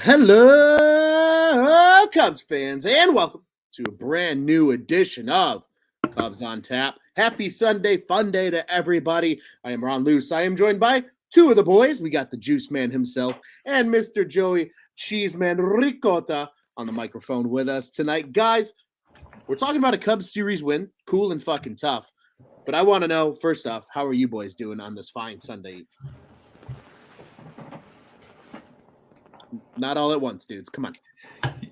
Hello, Cubs fans, and welcome to a brand new edition of Cubs on Tap. Happy Sunday, fun day to everybody. I am Ron Luce. I am joined by two of the boys. We got the Juice Man himself and Mr. Joey Cheeseman Ricotta on the microphone with us tonight. Guys, we're talking about a Cubs series win. Cool and fucking tough. But I want to know, first off, how are you boys doing on this fine Sunday? Not all at once, dudes. Come on.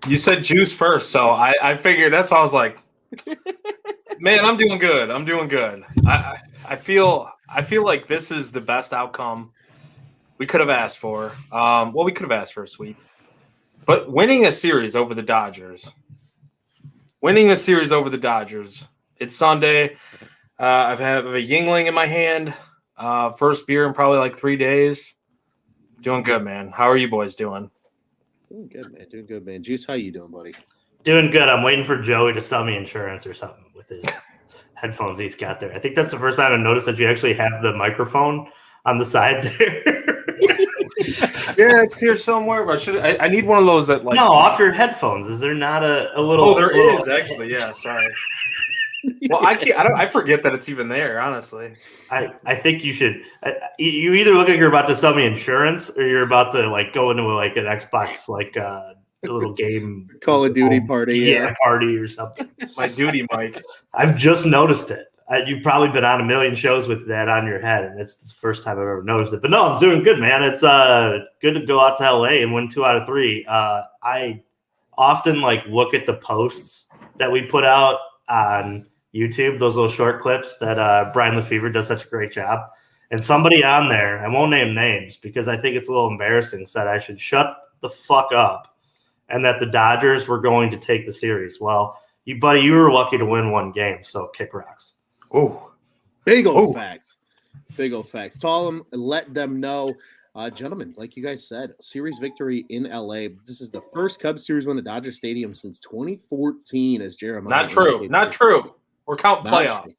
You said Juice first, so I figured that's why I was like, man, I'm doing good. I feel like this is the best outcome we could have asked for. We could have asked for a sweep. But winning a series over the Dodgers. It's Sunday. I have a Yingling in my hand. First beer in probably like 3 days. Doing good, man. How are you boys doing? Doing good, man. Juice, how you doing, buddy? Doing good. I'm waiting for Joey to sell me insurance or something with his headphones he's got there. I think that's the first time I noticed that you actually have the microphone on the side there. Yeah, it's here somewhere. I need one of those that like. No, off your headphones. Is there not a little? Oh, there is actually. Yeah, sorry. Well, I forget that it's even there. Honestly, I think you should. You either look like you're about to sell me insurance, or you're about to like go into like an Xbox like a little game, Call of Duty party, party or something. My duty mic. I've just noticed it. You've probably been on a million shows with that on your head, and it's the first time I've ever noticed it. But no, I'm doing good, man. It's good to go out to LA and win 2 out of 3. I often like look at the posts that we put out on YouTube, those little short clips that Brian Lefevre does such a great job. And somebody on there, I won't name names because I think it's a little embarrassing, said I should shut the fuck up and that the Dodgers were going to take the series. Well, you were lucky to win 1 game, so kick rocks. Oh, big old facts. Tell them and let them know. Gentlemen, like you guys said, series victory in LA. This is the first Cubs series win at Dodger Stadium since 2014, as Jeremiah. Not true. We're counting playoffs.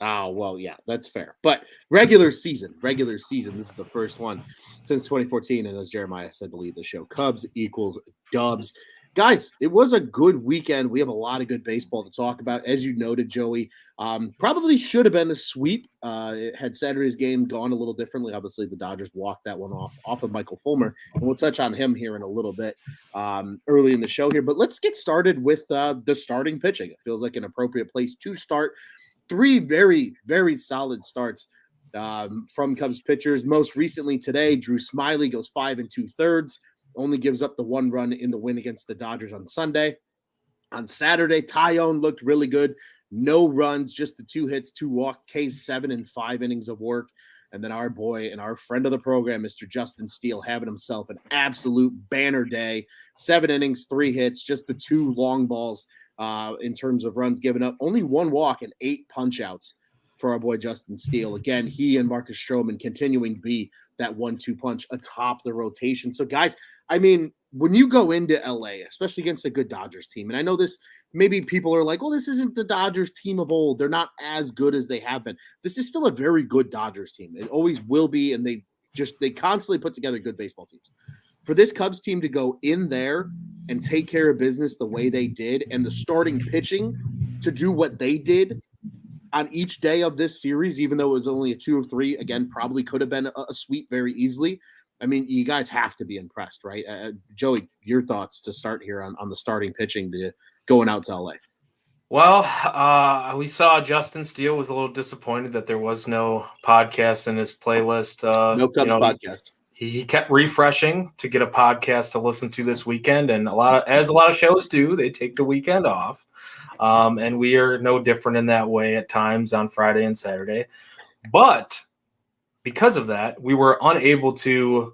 Oh, well, yeah, that's fair. But regular season, this is the first one since 2014. And as Jeremiah said to lead the show, Cubs equals Dubs. Guys, it was a good weekend. We have a lot of good baseball to talk about. As you noted, Joey, probably should have been a sweep. Had Saturday's game gone a little differently. Obviously, the Dodgers walked that one off of Michael Fulmer. And we'll touch on him here in a little bit early in the show here. But let's get started with the starting pitching. It feels like an appropriate place to start. 3 very, very solid starts from Cubs pitchers. Most recently today, Drew Smyly goes 5 2/3. Only gives up the 1 run in the win against the Dodgers on Sunday. On Saturday, Tyone looked really good. No runs, just the 2 hits, 2 walks, K's 7 and 5 innings of work. And then our boy and our friend of the program, Mr. Justin Steele, having himself an absolute banner day. 7 innings, 3 hits, just the 2 long balls in terms of runs given up. Only 1 walk and 8 punch-outs for our boy Justin Steele. Again, he and Marcus Stroman continuing to be that 1-2 punch atop the rotation. So, guys, I mean, when you go into LA, especially against a good Dodgers team, and I know this, maybe people are like, well, this isn't the Dodgers team of old. They're not as good as they have been. This is still a very good Dodgers team. It always will be, and they constantly put together good baseball teams. For this Cubs team to go in there and take care of business the way they did, and the starting pitching to do what they did on each day of this series, even though it was only a 2 of 3, again, probably could have been a sweep very easily. I mean, you guys have to be impressed, right? Joey, your thoughts to start here on the starting pitching to going out to LA. Well, we saw Justin Steele was a little disappointed that there was no podcast in his playlist. No Cubs podcast. He kept refreshing to get a podcast to listen to this weekend, and as a lot of shows do, they take the weekend off. And we are no different in that way at times on Friday and Saturday. But because of that, we were unable to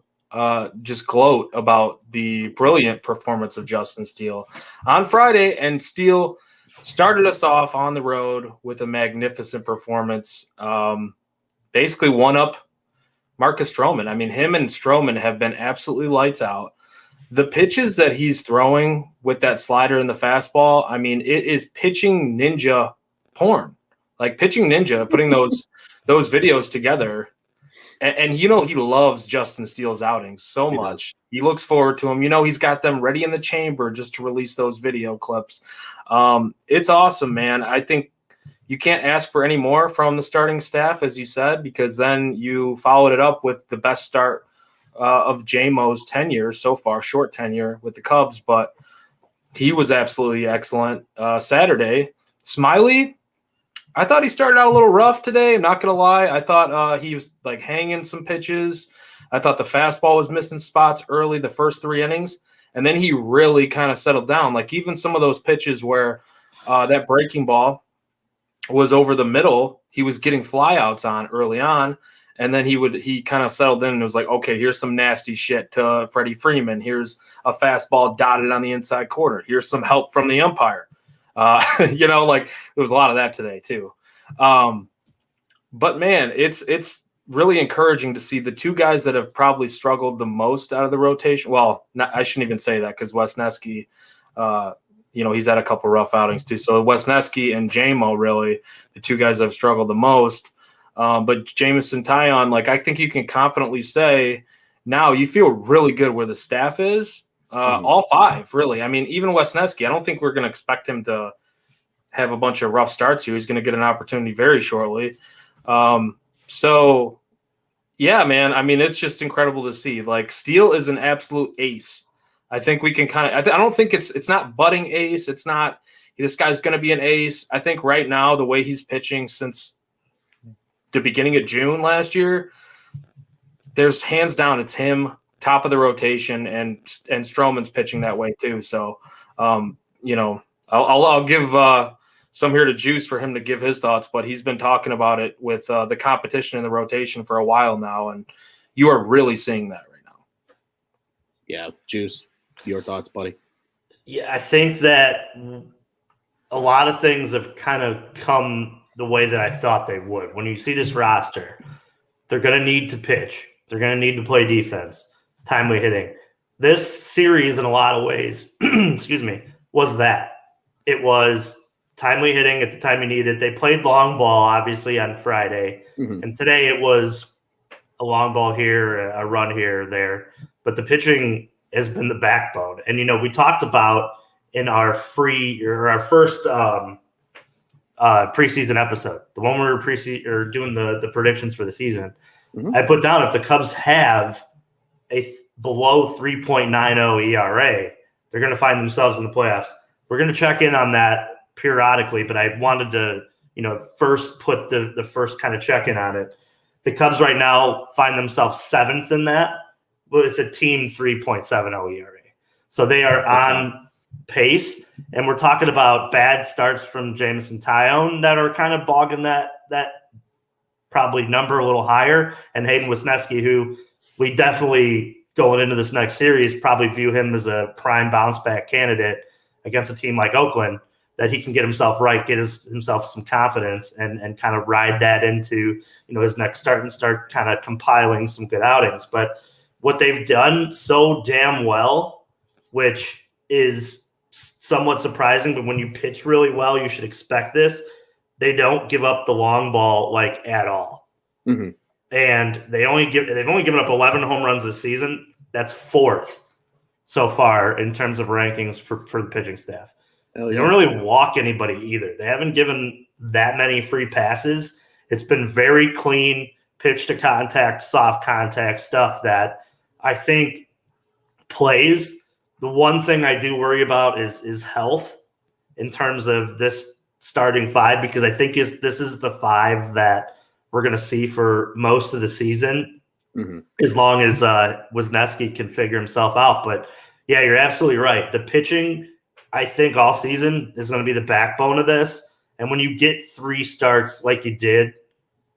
just gloat about the brilliant performance of Justin Steele on Friday. And Steele started us off on the road with a magnificent performance. Basically one up Marcus Stroman. I mean, him and Stroman have been absolutely lights out. The pitches that he's throwing with that slider and the fastball, I mean, it is pitching ninja porn. Like pitching ninja, putting those videos together And he loves Justin Steele's outings so much. He looks forward to him. He's got them ready in the chamber just to release those video clips. It's awesome, man. I think you can't ask for any more from the starting staff, as you said, because then you followed it up with the best start of J-Mo's tenure so far, short tenure with the Cubs, but he was absolutely excellent Saturday. Smiley, I thought he started out a little rough today. I'm not going to lie. I thought he was like hanging some pitches. I thought the fastball was missing spots early, the first 3 innings, and then he really kind of settled down. Like even some of those pitches where that breaking ball was over the middle, he was getting flyouts on early on, and then he kind of settled in and was like, okay, here's some nasty shit to Freddie Freeman. Here's a fastball dotted on the inside corner. Here's some help from the umpire. Like there was a lot of that today too. But man, it's really encouraging to see the 2 guys that have probably struggled the most out of the rotation. Well, I shouldn't even say that because Wesneski, he's had a couple rough outings too. So Wesneski and J-Mo, really the 2 guys that have struggled the most. But Jameson Taillon, I think you can confidently say now you feel really good where the staff is. All 5, really. I mean, even Wesneski, I don't think we're going to expect him to have a bunch of rough starts here. He's going to get an opportunity very shortly. So, yeah, man, I mean, it's just incredible to see. Steele is an absolute ace. I think we can I don't think it's not budding ace. It's not this guy's going to be an ace. I think right now the way he's pitching since the beginning of June last year, there's hands down it's him, top of the rotation, and Stroman's pitching that way too. So, I'll give some here to Juice for him to give his thoughts, but he's been talking about it with the competition in the rotation for a while now, and you are really seeing that right now. Yeah, Juice, your thoughts, buddy? Yeah, I think that a lot of things have kind of come the way that I thought they would. When you see this roster, they're going to need to pitch. They're going to need to play defense, timely hitting. This series, in a lot of ways, excuse me, was that. It was timely hitting at the time you needed it. They played long ball, obviously, on Friday. Mm-hmm. And today it was a long ball here, a run here, there. But the pitching has been the backbone. And, we talked about in our first preseason episode, the one where we were doing the predictions for the season. Mm-hmm. I put down if the Cubs have a below 3.90 ERA, they're going to find themselves in the playoffs. We're going to check in on that periodically, but I wanted to, first put the first kind of check in on it. The Cubs right now find themselves 7th in that with a team 3.70 ERA. So they are on pace, and we're talking about bad starts from Jameson Taillon that are kind of bogging that probably number a little higher, and Hayden Wesneski, who we definitely going into this next series probably view him as a prime bounce back candidate against a team like Oakland, that he can get himself right, get himself some confidence, and kind of ride that into his next start and start kind of compiling some good outings. But what they've done so damn well, which is somewhat surprising, but when you pitch really well, you should expect this. They don't give up the long ball at all. Mm-hmm. And they've only given up 11 home runs this season. That's 4th so far in terms of rankings for the pitching staff. They don't really walk anybody either. They haven't given that many free passes. It's been very clean pitch to contact, soft contact stuff that I think plays. The one thing I do worry about is health in terms of this starting 5, because I think this is the 5 that we're going to see for most of the season, mm-hmm. as long as Wesneski can figure himself out. But, yeah, you're absolutely right. The pitching, I think, all season is going to be the backbone of this. And when you get 3 starts like you did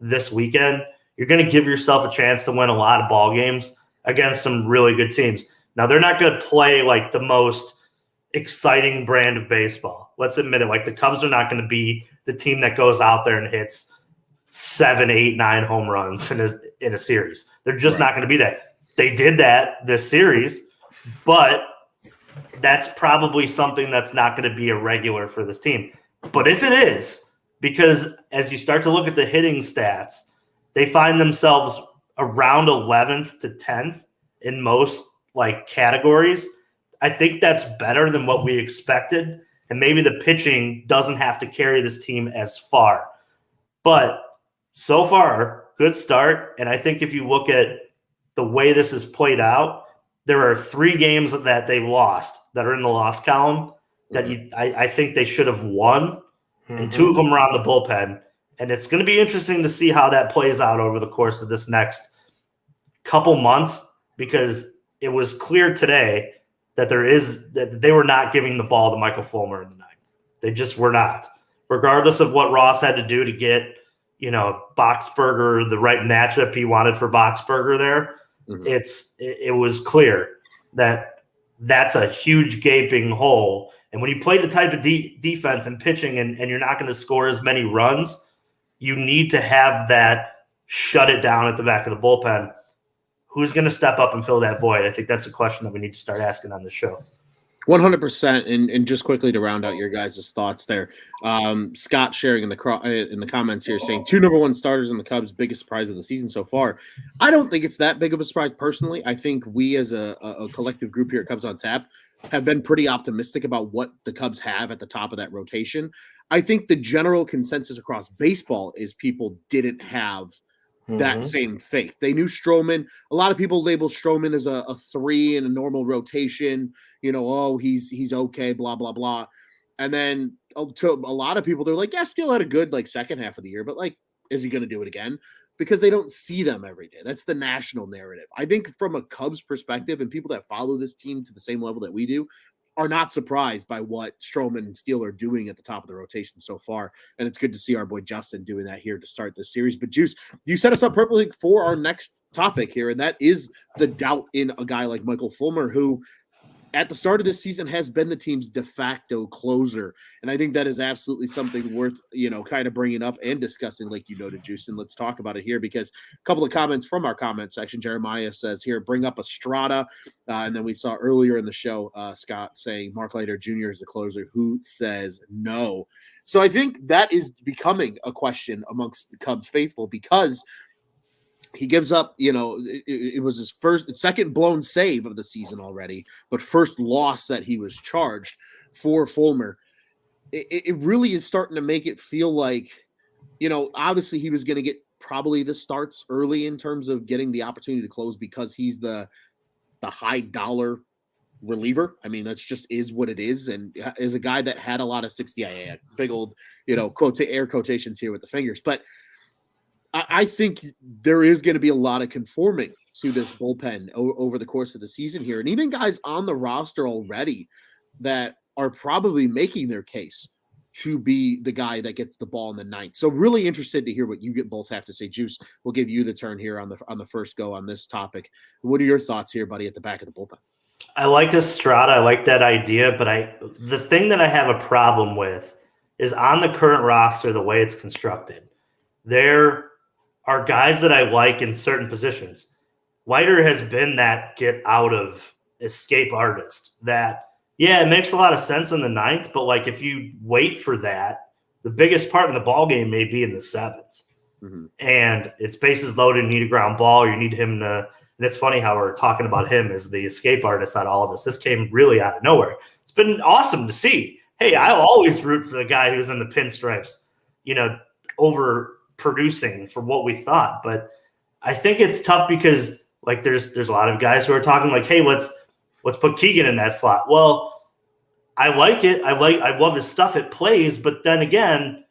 this weekend, you're going to give yourself a chance to win a lot of ball games against some really good teams. Now, they're not going to play the most exciting brand of baseball. Let's admit it. The Cubs are not going to be the team that goes out there and hits 7, 8, 9 home runs in a series. They're just not going to be that. They did that this series, but that's probably something that's not going to be a regular for this team. But if it is, because as you start to look at the hitting stats, they find themselves around 11th to 10th in most like categories. I think that's better than what we expected. And maybe the pitching doesn't have to carry this team as far. But so far, good start. And I think if you look at the way this has played out, there are 3 games that they've lost that are in the loss column that I think they should have won. And 2 of them are on the bullpen. And it's going to be interesting to see how that plays out over the course of this next couple months, because it was clear today that they were not giving the ball to Michael Fulmer in the 9th. They just were not. Regardless of what Ross had to do to get, Boxberger the right matchup he wanted for Boxberger there, it was clear that that's a huge gaping hole. And when you play the type of defense and pitching and you're not going to score as many runs, you need to have that shut it down at the back of the bullpen. Who's going to step up and fill that void? I think that's a question that we need to start asking on this show. 100%. And just quickly to round out your guys' thoughts there, Scott sharing in the comments here saying 2 number 1 starters in the Cubs, biggest surprise of the season so far. I don't think it's that big of a surprise personally. I think we as a collective group here at Cubs on Tap have been pretty optimistic about what the Cubs have at the top of that rotation. I think the general consensus across baseball is people didn't have that same faith. They knew Stroman. A lot of people label Stroman as a 3 in a normal rotation. He's okay, blah, blah, blah. And then to a lot of people, they're like, yeah, Steele had a good second half of the year, but is he going to do it again? Because they don't see them every day. That's the national narrative. I think from a Cubs perspective, and people that follow this team to the same level that we do, are not surprised by what Stroman and Steele are doing at the top of the rotation so far. And it's good to see our boy Justin doing that here to start this series. But Juice, you set us up perfectly for our next topic here, and that is the doubt in a guy like Michael Fulmer, who at the start of this season has been the team's de facto closer. And I think that is absolutely something worth, kind of bringing up and discussing, to Juice. And let's talk about it here, because a couple of comments from our comment section. Jeremiah says here, bring up Estrada. And then we saw earlier in the show, Scott saying Mark Leiter Jr. is the closer. Who says no? So I think that is becoming a question amongst the Cubs faithful, because he gives up, it was his second blown save of the season already, but first loss that he was charged for Fulmer. It really is starting to make it feel like, obviously he was going to get probably the starts early in terms of getting the opportunity to close, because he's the high dollar reliever. I mean, that's just is what it is. And is a guy that had a lot of 60, big old, air quotations here with the fingers, but I think there is going to be a lot of conforming to this bullpen over the course of the season here. And even guys on the roster already that are probably making their case to be the guy that gets the ball in the 9th. So really interested to hear what you both have to say. Juice, we'll give you the turn here on the first go on this topic. What are your thoughts here, buddy, at the back of the bullpen? I like Estrada. I like that idea, but the thing that I have a problem with is on the current roster, the way it's constructed, there are guys that I like in certain positions. Leiter has been that get out of escape artist that, it makes a lot of sense in the 9th, but if you wait for that, the biggest part in the ball game may be in the 7th. And it's bases loaded, you need a ground ball, you need him to, and it's funny how we're talking about him as the escape artist out of all of this. This came really out of nowhere. It's been awesome to see. Hey, I'll always root for the guy who's in the pinstripes, over producing for what we thought. But I think it's tough because there's a lot of guys who are talking hey, let's put Keegan in that slot. Well, I like it. I love his stuff. It plays, but then again,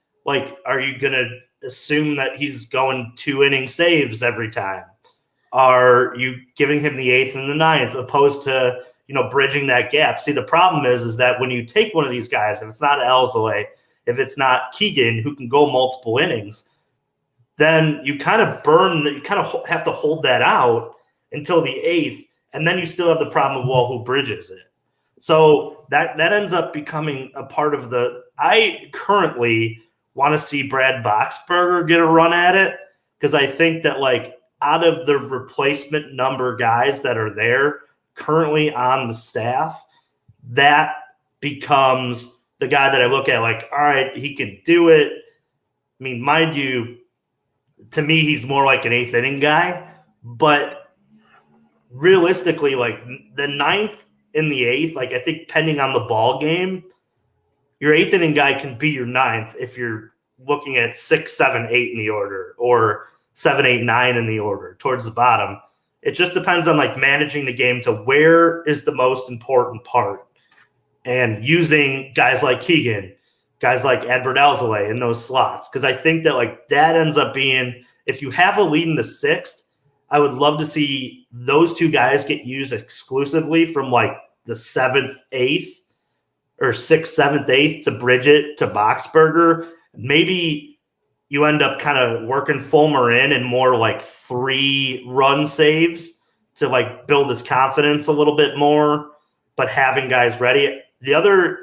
are you gonna assume that he's going 2 inning saves every time? Are you giving him the 8th and the 9th opposed to bridging that gap? See, the problem is that when you take one of these guys, if it's not Alzolay, if it's not Keegan, who can go multiple innings, then you kind of have to hold that out until the 8th, and then you still have the problem of, who bridges it. So that ends up becoming a part of I currently want to see Brad Boxberger get a run at it, because I think that out of the replacement number guys that are there currently on the staff, that becomes the guy that I look at all right, he can do it. I mean, mind you, to me, he's more like an 8th inning guy, But realistically, like the 9th and the 8th, like I think depending on the ball game, your 8th inning guy can be your 9th if you're looking at 6, 7, 8 in the order, or 7, 8, 9 in the order towards the bottom. It just depends on like managing the game to where is the most important part, and using guys like Keegan, guys like Adbert Alzolay in those slots. Because I think that like that ends up being, if you have a lead in the 6th, I would love to see those two guys get used exclusively from like the 7th, 8th, or 6th, 7th, 8th to bridge it to Boxberger. Maybe you end up kind of working Fulmer in and more like 3 run saves to like build his confidence a little bit more, but having guys ready. The other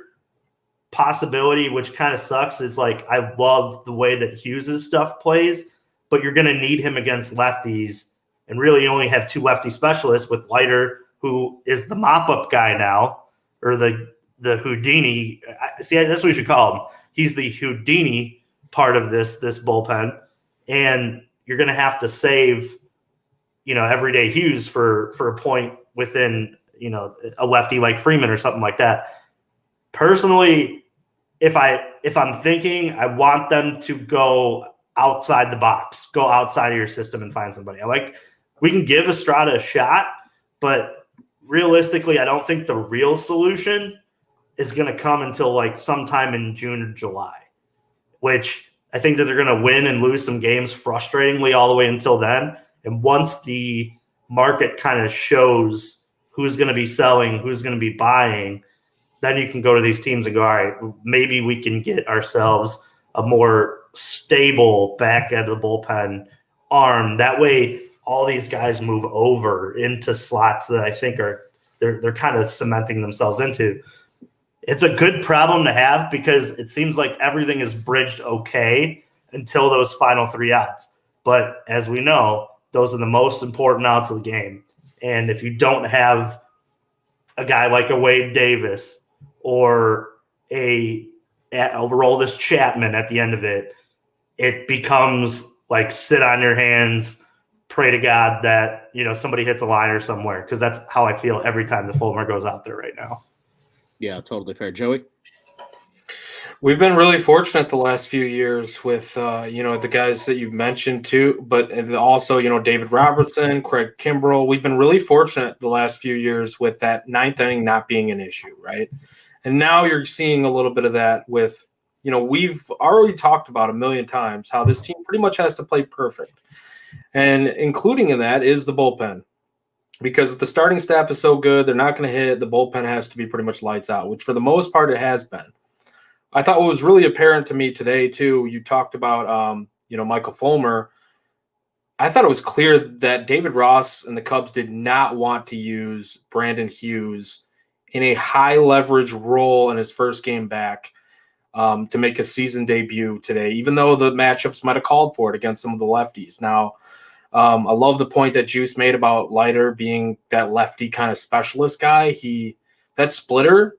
possibility, which kind of sucks, is like I love the way that Hughes' stuff plays, but you're going to need him against lefties. And really, you only have 2 lefty specialists with Leiter, who is the mop-up guy now, or the Houdini. See, that's what we should call him. He's the Houdini part of this bullpen. And you're going to have to save, everyday Hughes for a point within, a lefty like Freeman or something like that. Personally, if I'm thinking, I want them to go outside the box, go outside of your system and find somebody. We can give Estrada a shot, but realistically, I don't think the real solution is going to come until like sometime in June or July, which I think that they're going to win and lose some games frustratingly all the way until then. And once the market kind of shows who's going to be selling, who's going to be buying, then you can go to these teams and go, all right, maybe we can get ourselves a more stable back end of the bullpen arm. That way, all these guys move over into slots that I think they're kind of cementing themselves into. It's a good problem to have because it seems like everything is bridged okay until those final 3 outs. But as we know, those are the most important outs of the game. And if you don't have a guy like a Wade Davis or a Aroldis Chapman at the end of it, it becomes like sit on your hands, pray to God that, somebody hits a liner somewhere, because that's how I feel every time the Fulmer goes out there right now. Yeah, totally fair. Joey? We've been really fortunate the last few years with, the guys that you've mentioned too, but also, David Robertson, Craig Kimbrell. We've been really fortunate the last few years with that 9th inning not being an issue, right? And now you're seeing a little bit of that with, we've already talked about a million times how this team pretty much has to play perfect. And including in that is the bullpen. Because if the starting staff is so good, they're not going to hit. The bullpen has to be pretty much lights out, which for the most part it has been. I thought what was really apparent to me today, too, you talked about, Michael Fulmer. I thought it was clear that David Ross and the Cubs did not want to use Brandon Hughes in a high-leverage role in his first game back to make a season debut today, even though the matchups might have called for it against some of the lefties. Now, I love the point that Juice made about Leiter being that lefty kind of specialist guy. That splitter,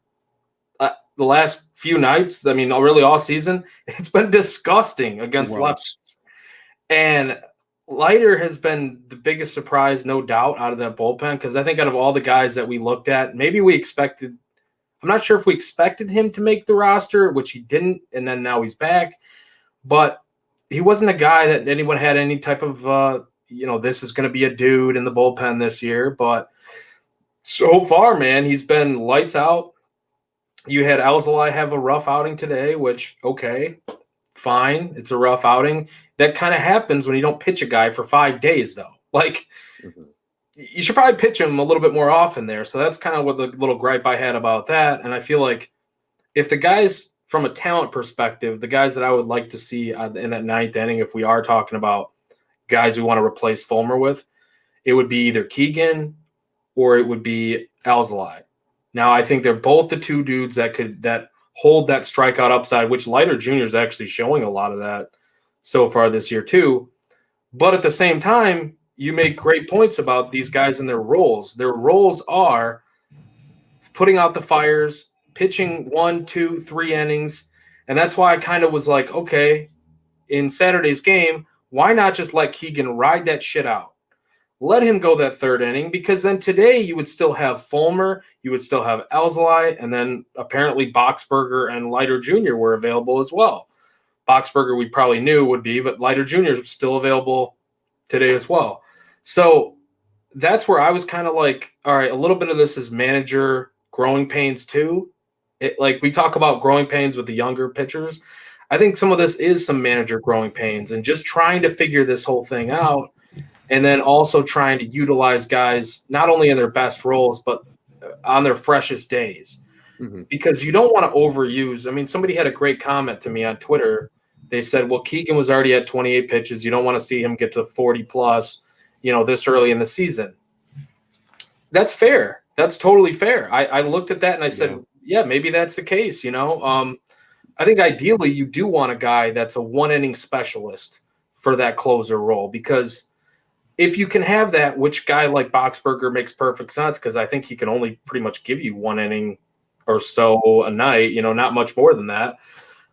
the last few nights, really all season, it's been disgusting against lefties. And Leiter has been the biggest surprise, no doubt, out of that bullpen, because I think out of all the guys that we looked at, maybe we expected – I'm not sure if we expected him to make the roster, which he didn't, and then now he's back. But he wasn't a guy that anyone had any type of this is going to be a dude in the bullpen this year. But so far, man, he's been lights out. You had Alzolay have a rough outing today, which, okay, fine. It's a rough outing. That kind of happens when you don't pitch a guy for 5 days, though. You should probably pitch him a little bit more often there. So that's kind of what the little gripe I had about that. And I feel like if the guys, from a talent perspective, the guys that I would like to see in that 9th inning, if we are talking about guys we want to replace Fulmer with, it would be either Keegan or it would be Alzolay. Now, I think they're both the 2 dudes that hold that strikeout upside, which Leiter Jr. is actually showing a lot of that so far this year too. But at the same time, you make great points about these guys and their roles. Their roles are putting out the fires, pitching 1, 2, 3 innings. And that's why I kind of was like, okay, in Saturday's game, why not just let Keegan ride that shit out? let him go that third inning, because then today you would still have Fulmer, you would still have Alzolay, and then apparently Boxberger and Leiter Jr. were available as well. Boxberger we probably knew would be, but Leiter Jr. is still available today as well. So that's where I was kind of like, all right, a little bit of this is manager growing pains too. Like we talk about growing pains with the younger pitchers. I think some of this is some manager growing pains and just trying to figure this whole thing out. And then also trying to utilize guys not only in their best roles, but on their freshest days. Mm-hmm. Because you don't want to overuse. I mean, somebody had a great comment to me on Twitter. They said, well, Keegan was already at 28 pitches. You don't want to see him get to 40 plus, this early in the season. That's fair. That's totally fair. I looked at that and I said, yeah, maybe that's the case. I think ideally you do want a guy that's a one-inning specialist for that closer role, because if you can have that, which guy like Boxberger makes perfect sense, because I think he can only pretty much give you one inning or so a night, not much more than that.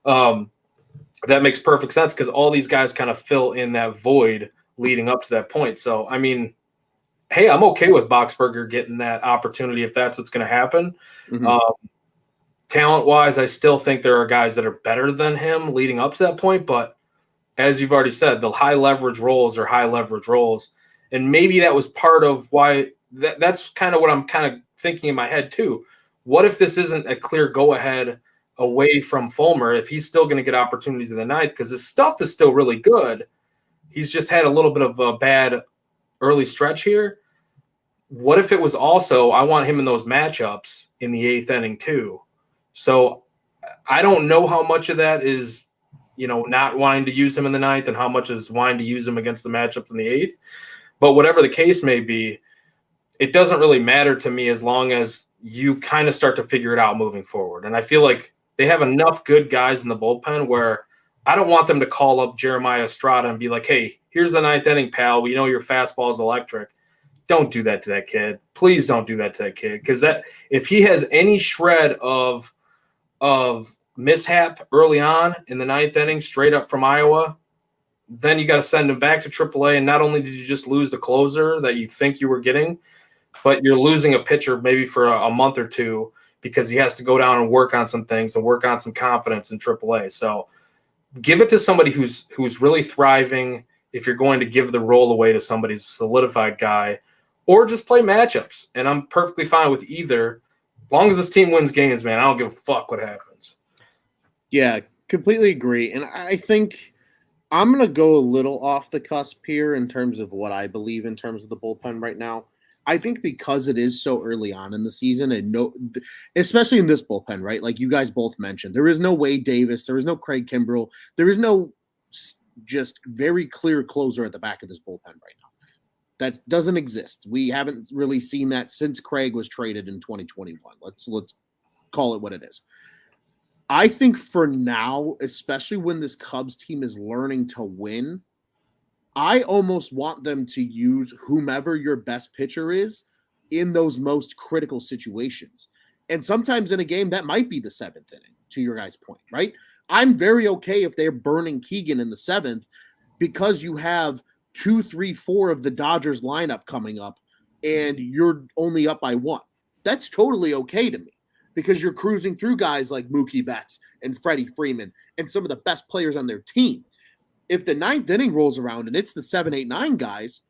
That makes perfect sense because all these guys kind of fill in that void leading up to that point. So, I mean, hey, I'm okay with Boxberger getting that opportunity if that's what's going to happen. Mm-hmm. Talent-wise, I still think there are guys that are better than him leading up to that point, but as you've already said, the high leverage roles are high leverage roles. And maybe that was part of why that's kind of what I'm kind of thinking in my head too. What if this isn't a clear go ahead away from Fulmer, if he's still going to get opportunities in the ninth, because his stuff is still really good. He's just had a little bit of a bad early stretch here. What if it was also, I want him in those matchups in the eighth inning too. So I don't know how much of that is, not wanting to use him in the ninth and how much is wanting to use him against the matchups in the eighth. But whatever the case may be, it doesn't really matter to me as long as you kind of start to figure it out moving forward. And I feel like they have enough good guys in the bullpen where I don't want them to call up Jeremiah Estrada and be like, hey, here's the ninth inning, pal. We know your fastball is electric. Don't do that to that kid. Please don't do that to that kid. Because if he has any shred of mishap early on in the ninth inning, straight up from Iowa, then you got to send him back to AAA. And not only did you just lose the closer that you think you were getting, but you're losing a pitcher maybe for a month or two because he has to go down and work on some things and work on some confidence in AAA. So give it to somebody who's really thriving if you're going to give the role away to somebody's solidified guy, or just play matchups. And I'm perfectly fine with either. As long as this team wins games, man, I don't give a fuck what happens. Yeah, completely agree. And I think I'm going to go a little off the cusp here in terms of what I believe in terms of the bullpen right now. I think because it is so early on in the season, and especially in this bullpen, right? Like you guys both mentioned, there is no Wade Davis, there is no Craig Kimbrell, there is no just very clear closer at the back of this bullpen right now. That doesn't exist. We haven't really seen that since Craig was traded in 2021. Let's call it what it is. I think for now, especially when this Cubs team is learning to win, I almost want them to use whomever your best pitcher is in those most critical situations. And sometimes in a game, that might be the seventh inning, to your guys' point, right? I'm very okay if they're burning Keegan in the seventh because you have 2, 3, 4 of the Dodgers lineup coming up and you're only up by 1. That's totally okay to me because you're cruising through guys like Mookie Betts and Freddie Freeman and some of the best players on their team. If the ninth inning rolls around and it's the 7, 8, 9 guys,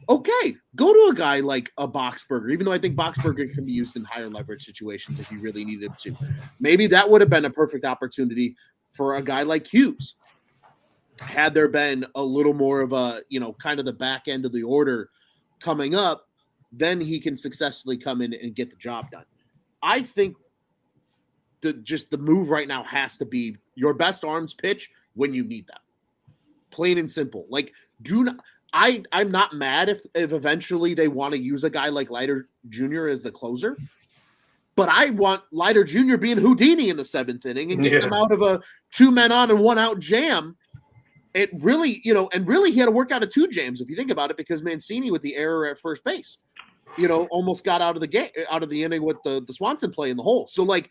okay, go to a guy like a Boxberger, even though I think Boxberger can be used in higher leverage situations if you really needed him to. Maybe that would have been a perfect opportunity for a guy like Hughes. Had there been a little more of a, kind of the back end of the order coming up, then he can successfully come in and get the job done. I think the move right now has to be your best arms pitch when you need them. Plain and simple. Like, I'm not mad if eventually they want to use a guy like Leiter Jr. as the closer, but I want Leiter Jr. being Houdini in the 7th inning and getting them out of a 2 men on and 1 out jam. It really, and really he had to work out of 2 jams if you think about it, because Mancini with the error at first base, almost got out of the inning with the Swanson play in the hole. So like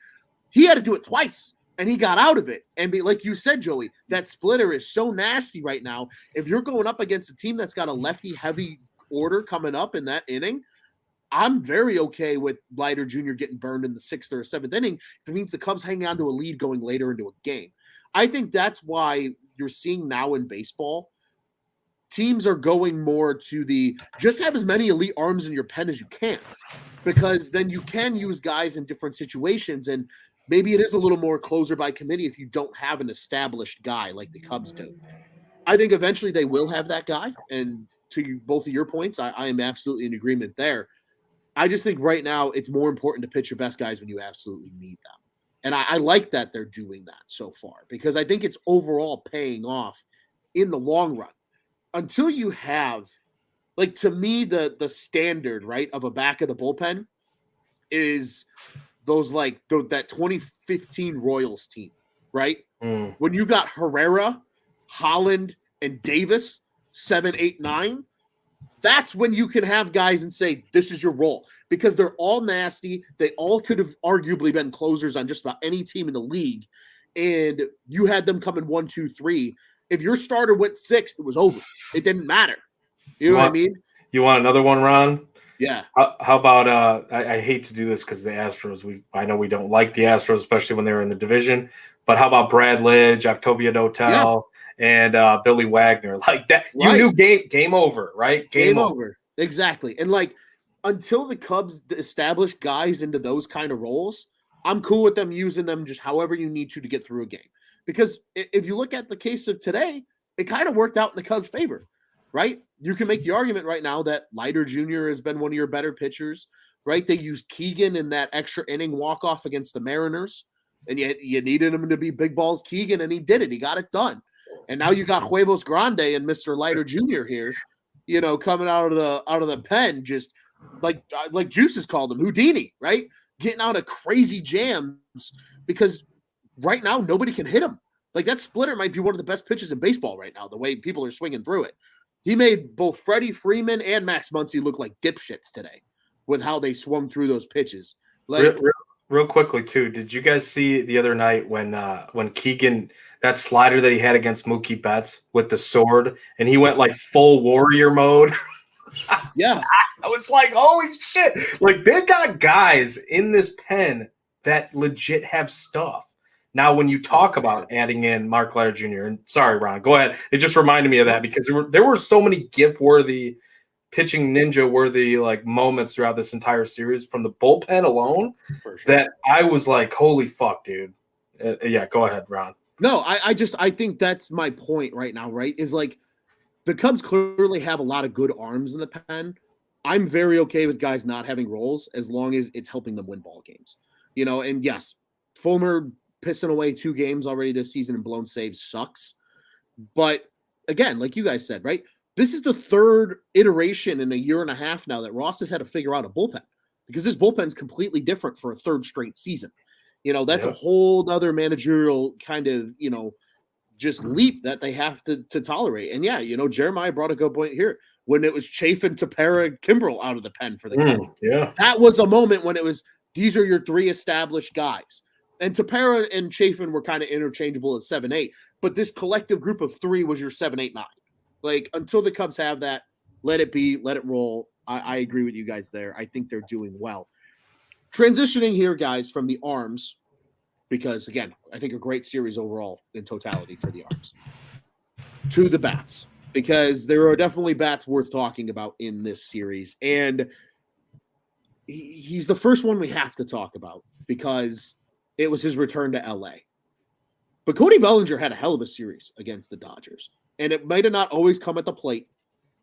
he had to do it twice. And he got out of it. And like you said, Joey, that splitter is so nasty right now. If you're going up against a team that's got a lefty-heavy order coming up in that inning, I'm very okay with Leiter Jr. getting burned in the 6th or 7th inning. If it means the Cubs hang on to a lead going later into a game. I think that's why you're seeing now in baseball, teams are going more to the just have as many elite arms in your pen as you can, because then you can use guys in different situations. And maybe it is a little more closer by committee if you don't have an established guy like the Cubs do. I think eventually they will have that guy. And to both of your points, I am absolutely in agreement there. I just think right now it's more important to pitch your best guys when you absolutely need them. And I like that they're doing that so far, because I think it's overall paying off in the long run. Until you have, like, to me, the standard, right, of a back of the bullpen is those, like, that 2015 Royals team, right? When you got Herrera, Holland, and Davis, 7, 8, 9, that's when you can have guys and say, this is your role, because they're all nasty. They all could have arguably been closers on just about any team in the league. And you had them come in 1, 2, 3. If your starter went 6, it was over. It didn't matter. You know what I mean? You want another one, Ron? Yeah. How about I hate to do this because the Astros, I know we don't like the Astros, especially when they were in the division, but how about Brad Lidge, Octavio Dotel, and Billy Wagner? Like that, right. You knew game over, right? Game over. Exactly. And like, until the Cubs establish guys into those kind of roles, I'm cool with them using them just however you need to get through a game. Because if you look at the case of today, it kind of worked out in the Cubs' favor, right? You can make the argument right now that Leiter Jr. has been one of your better pitchers, right? They used Keegan in that extra inning walk-off against the Mariners, and you needed him to be big balls Keegan, and he did it. He got it done. And now you got Huevos Grande and Mr. Leiter Jr. here, coming out of the pen, just like Juice has called him, Houdini, right? Getting out of crazy jams, because right now nobody can hit him. Like, that splitter might be one of the best pitches in baseball right now, the way people are swinging through it. He made both Freddie Freeman and Max Muncy look like dipshits today with how they swung through those pitches. Like, real quickly too, did you guys see the other night when Keegan, that slider that he had against Mookie Betts with the sword, and he went like full warrior mode? Yeah. I was like, holy shit. Like, they got guys in this pen that legit have stuff. Now, when you talk about adding in Mark Leiter Jr., and sorry, Ron, go ahead. It just reminded me of that, because there were so many GIF-worthy, pitching ninja-worthy like moments throughout this entire series from the bullpen alone, for sure, that I was like, holy fuck, dude. Yeah, go ahead, Ron. No, I think that's my point right now, right? Is like, the Cubs clearly have a lot of good arms in the pen. I'm very okay with guys not having roles as long as it's helping them win ball games. And yes, Fulmer pissing away 2 games already this season and blown saves sucks. But again, like you guys said, right? This is the 3rd iteration in a year and a half now that Ross has had to figure out a bullpen, because this bullpen is completely different for a 3rd straight season. That's a whole other managerial kind of, just leap that they have to tolerate. And yeah, Jeremiah brought a good point here when it was Chafin, Tepera, Kimbrel out of the pen for the Cubs. Yeah. That was a moment when it was, these are your 3 established guys. And Tepera and Chafin were kind of interchangeable as 7, 8, but this collective group of 3 was your 7, 8, 9. Like, until the Cubs have that, let it be, let it roll. I agree with you guys there. I think they're doing well. Transitioning here, guys, from the arms, because again, I think a great series overall in totality for the arms, to the bats, because there are definitely bats worth talking about in this series. And he's the first one we have to talk about, because it was his return to LA. But Cody Bellinger had a hell of a series against the Dodgers. And it might have not always come at the plate,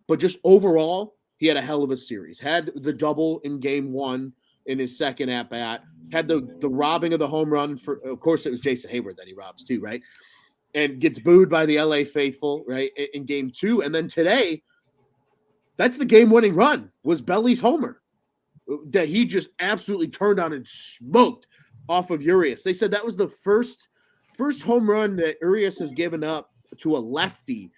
but just overall, he had a hell of a series. Had the double in game 1 in his second at-bat. Had the robbing of the home run. Of course, it was Jason Hayward that he robs too, right? And gets booed by the LA faithful, right, in game 2. And then today, that's the game-winning run, was Belly's homer that he just absolutely turned on and smoked off of Urias. They said that was the first home run that Urias has given up to a lefty.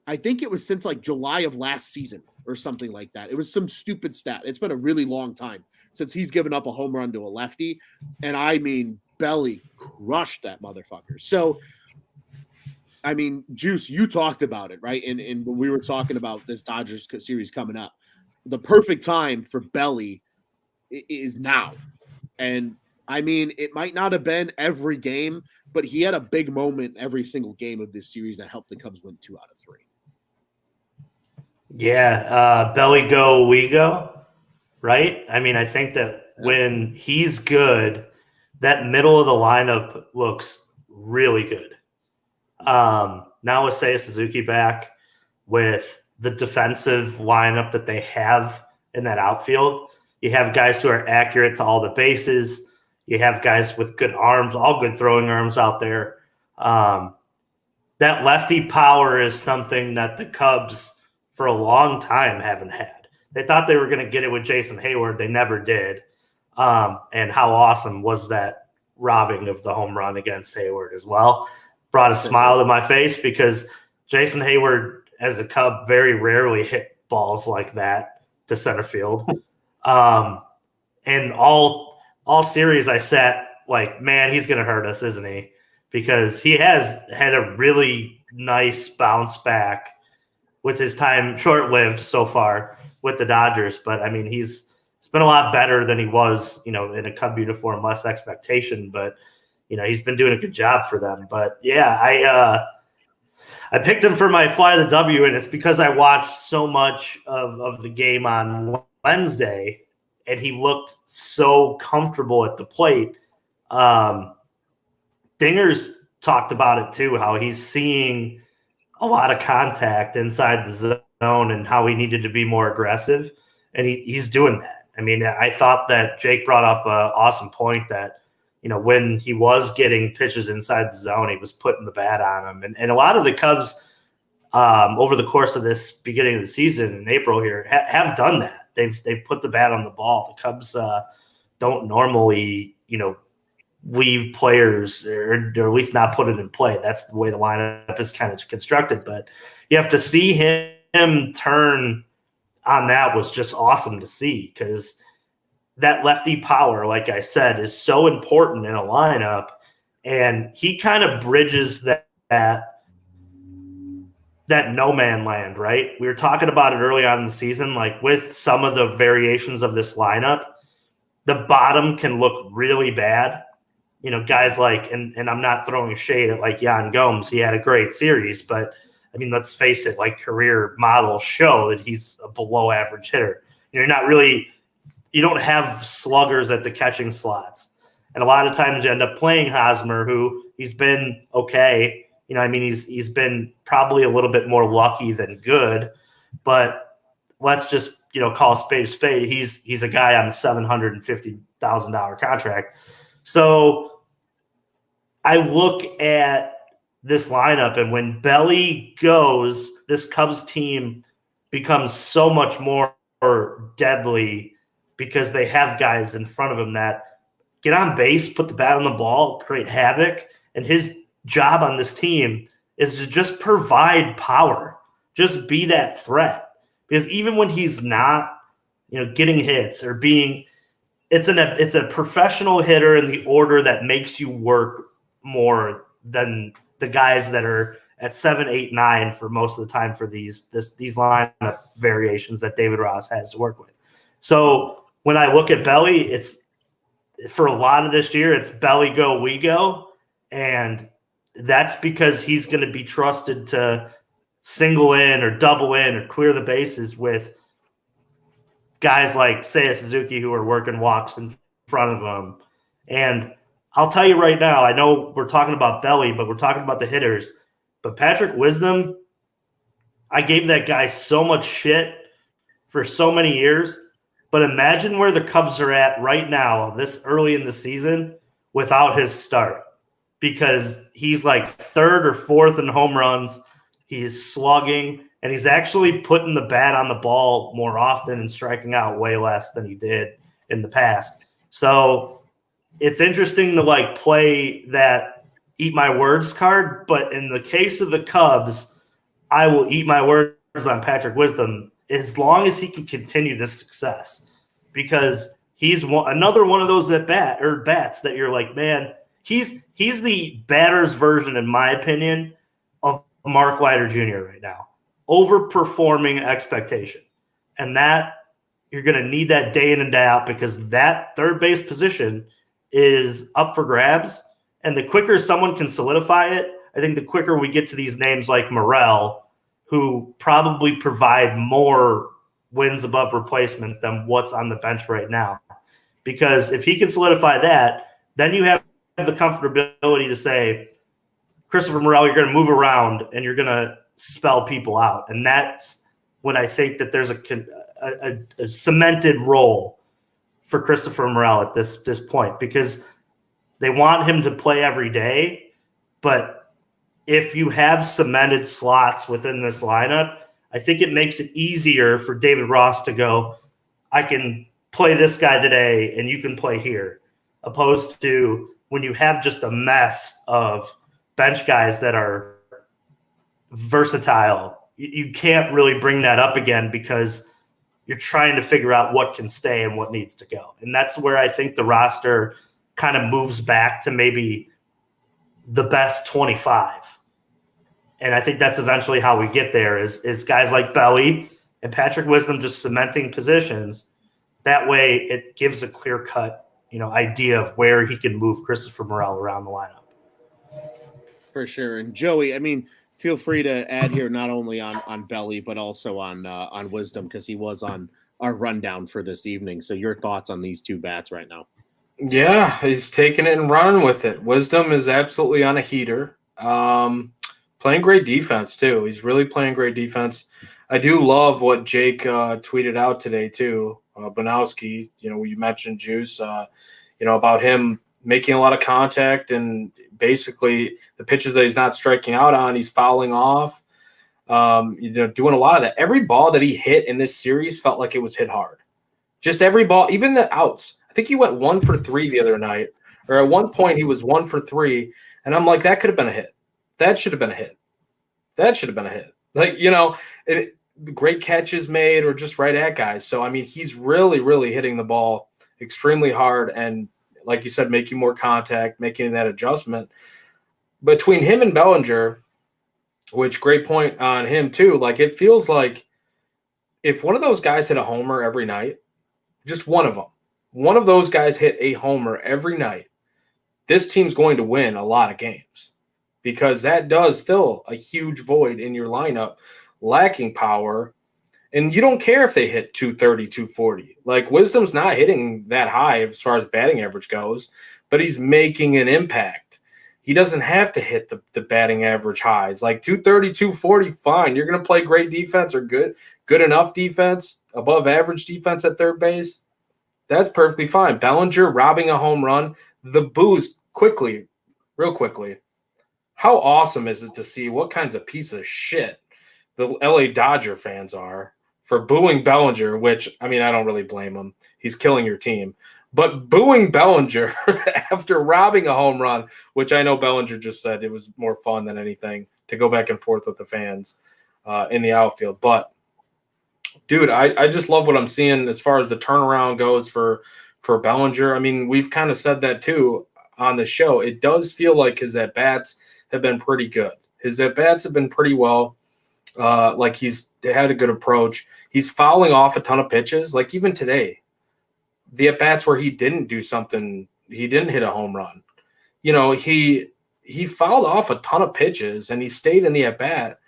I think it was since like July of last season or something like that. It was some stupid stat. It's been a really long time since he's given up a home run to a lefty. And I mean, Belly crushed that motherfucker. So, I mean, Juice, you talked about it, right? And when we were talking about this Dodgers series coming up, the perfect time for Belly is now. And I mean, it might not have been every game, but he had a big moment every single game of this series that helped the Cubs win 2 out of 3. Yeah, Belly go, we go, right? I mean, I think that when he's good, that middle of the lineup looks really good. Now with Seiya Suzuki back, with the defensive lineup that they have in that outfield, you have guys who are accurate to all the bases. You have guys with good arms, all good throwing arms out there. That lefty power is something that the Cubs for a long time haven't had. They thought they were going to get it with Jason Hayward. They never did. And how awesome was that robbing of the home run against Hayward as well? Brought a smile to my face because Jason Hayward, as a Cub, very rarely hit balls like that to center field. And all series I sat like, man, he's going to hurt us, isn't he? Because he has had a really nice bounce back with his time, short-lived so far with the Dodgers. But, I mean, he's been a lot better than he was, in a Cub uniform, less expectation. But, he's been doing a good job for them. But, yeah, I picked him for my fly the W, and it's because I watched so much of the game on Wednesday, and he looked so comfortable at the plate. Dinger's talked about it too, how he's seeing a lot of contact inside the zone and how he needed to be more aggressive, and he's doing that. I mean, I thought that Jake brought up an awesome point that, when he was getting pitches inside the zone, he was putting the bat on him. And a lot of the Cubs over the course of this beginning of the season in April here have done that. They've put the bat on the ball. The Cubs don't normally, leave players or at least not put it in play. That's the way the lineup is kind of constructed. But you have to see him turn on that was just awesome to see because that lefty power, like I said, is so important in a lineup. And he kind of bridges that no man land, right? We were talking about it early on in the season, like with some of the variations of this lineup, the bottom can look really bad. Guys like, and I'm not throwing shade at like Yan Gomes. He had a great series, but I mean, let's face it, like career models show that he's a below average hitter. You don't have sluggers at the catching slots. And a lot of times you end up playing Hosmer, who he's been okay. He's been probably a little bit more lucky than good, but let's just, call a spade. He's a guy on a $750,000 contract. So I look at this lineup, and when Belly goes, this Cubs team becomes so much more deadly because they have guys in front of them that get on base, put the bat on the ball, create havoc. And his job on this team is to just provide power, just be that threat. Because even when he's not, getting hits or being – it's a professional hitter in the order that makes you work more than the guys that are at 7, 8, 9 for most of the time for these lineup variations that David Ross has to work with. So when I look at Belly, it's for a lot of this year, it's Belly go, we go. And that's because he's going to be trusted to single in or double in or clear the bases with guys like Seiya Suzuki who are working walks in front of him. And I'll tell you right now, I know we're talking about Belly, but we're talking about the hitters. But Patrick Wisdom, I gave that guy so much shit for so many years. But imagine where the Cubs are at right now, this early in the season, without his start. Because he's like third or fourth in home runs. He's slugging, and he's actually putting the bat on the ball more often and striking out way less than he did in the past. So it's interesting to play that eat my words card, but in the case of the Cubs, I will eat my words on Patrick Wisdom as long as he can continue this success, because he's another one of those bats that you're like, man, he's the batter's version, in my opinion, of Mark Leiter Jr. right now, overperforming expectation. And that you're going to need that day in and day out because that third base position is up for grabs. And the quicker someone can solidify it, I think the quicker we get to these names like Morel, who probably provide more wins above replacement than what's on the bench right now. Because if he can solidify that, then you have the comfortability to say, Christopher Morel, you're going to move around and you're going to spell people out. And that's when I think that there's a cemented role for Christopher Morel at this point, because they want him to play every day. But if you have cemented slots within this lineup, I think it makes it easier for David Ross to go, I can play this guy today and you can play here, opposed to when you have just a mess of bench guys that are versatile. You can't really bring that up again because you're trying to figure out what can stay and what needs to go. And that's where I think the roster kind of moves back to maybe the best 25. And I think that's eventually how we get there is guys like Belly and Patrick Wisdom just cementing positions. That way it gives a clear-cut, idea of where he can move Christopher Morel around the lineup. For sure. And Joey, I mean, feel free to add here not only on Belly, but also on Wisdom, because he was on our rundown for this evening. So your thoughts on these two bats right now? Yeah, he's taking it and running with it. Wisdom is absolutely on a heater. Playing great defense, too. He's really playing great defense. I do love what Jake tweeted out today, too. Banowski, you mentioned Juice, about him making a lot of contact and basically the pitches that he's not striking out on, he's fouling off, doing a lot of that. Every ball that he hit in this series felt like it was hit hard. Just every ball, even the outs. I think he went 1 for 3 the other night, or at one point he was 1 for 3, and I'm like, that could have been a hit. That should have been a hit. That should have been a hit. Great catches made or just right at guys. So, I mean, he's really, really hitting the ball extremely hard and, like you said, making more contact, making that adjustment. Between him and Bellinger, which great point on him too, it feels like if one of those guys hit a homer every night, just one of those guys hit a homer every night, this team's going to win a lot of games because that does fill a huge void in your lineup, lacking power. And you don't care if they hit 230, 240. Wisdom's not hitting that high as far as batting average goes, but he's making an impact. He doesn't have to hit the batting average highs. 230, 240, fine. You're going to play great defense or good enough defense, above average defense at third base. That's perfectly fine. Bellinger robbing a home run, the boost real quickly. How awesome is it to see what kinds of piece of shit the LA Dodger fans are for booing Bellinger, which, I mean, I don't really blame him. He's killing your team. But booing Bellinger after robbing a home run, which I know Bellinger just said it was more fun than anything to go back and forth with the fans in the outfield. But, dude, I just love what I'm seeing as far as the turnaround goes for Bellinger. I mean, we've kind of said that, too, on the show. It does feel like his at-bats have been pretty good. His at-bats have been pretty well. He's had a good approach. He's fouling off a ton of pitches. Even today, the at-bats where he didn't do something, he didn't hit a home run. He fouled off a ton of pitches and he stayed in the at-bat.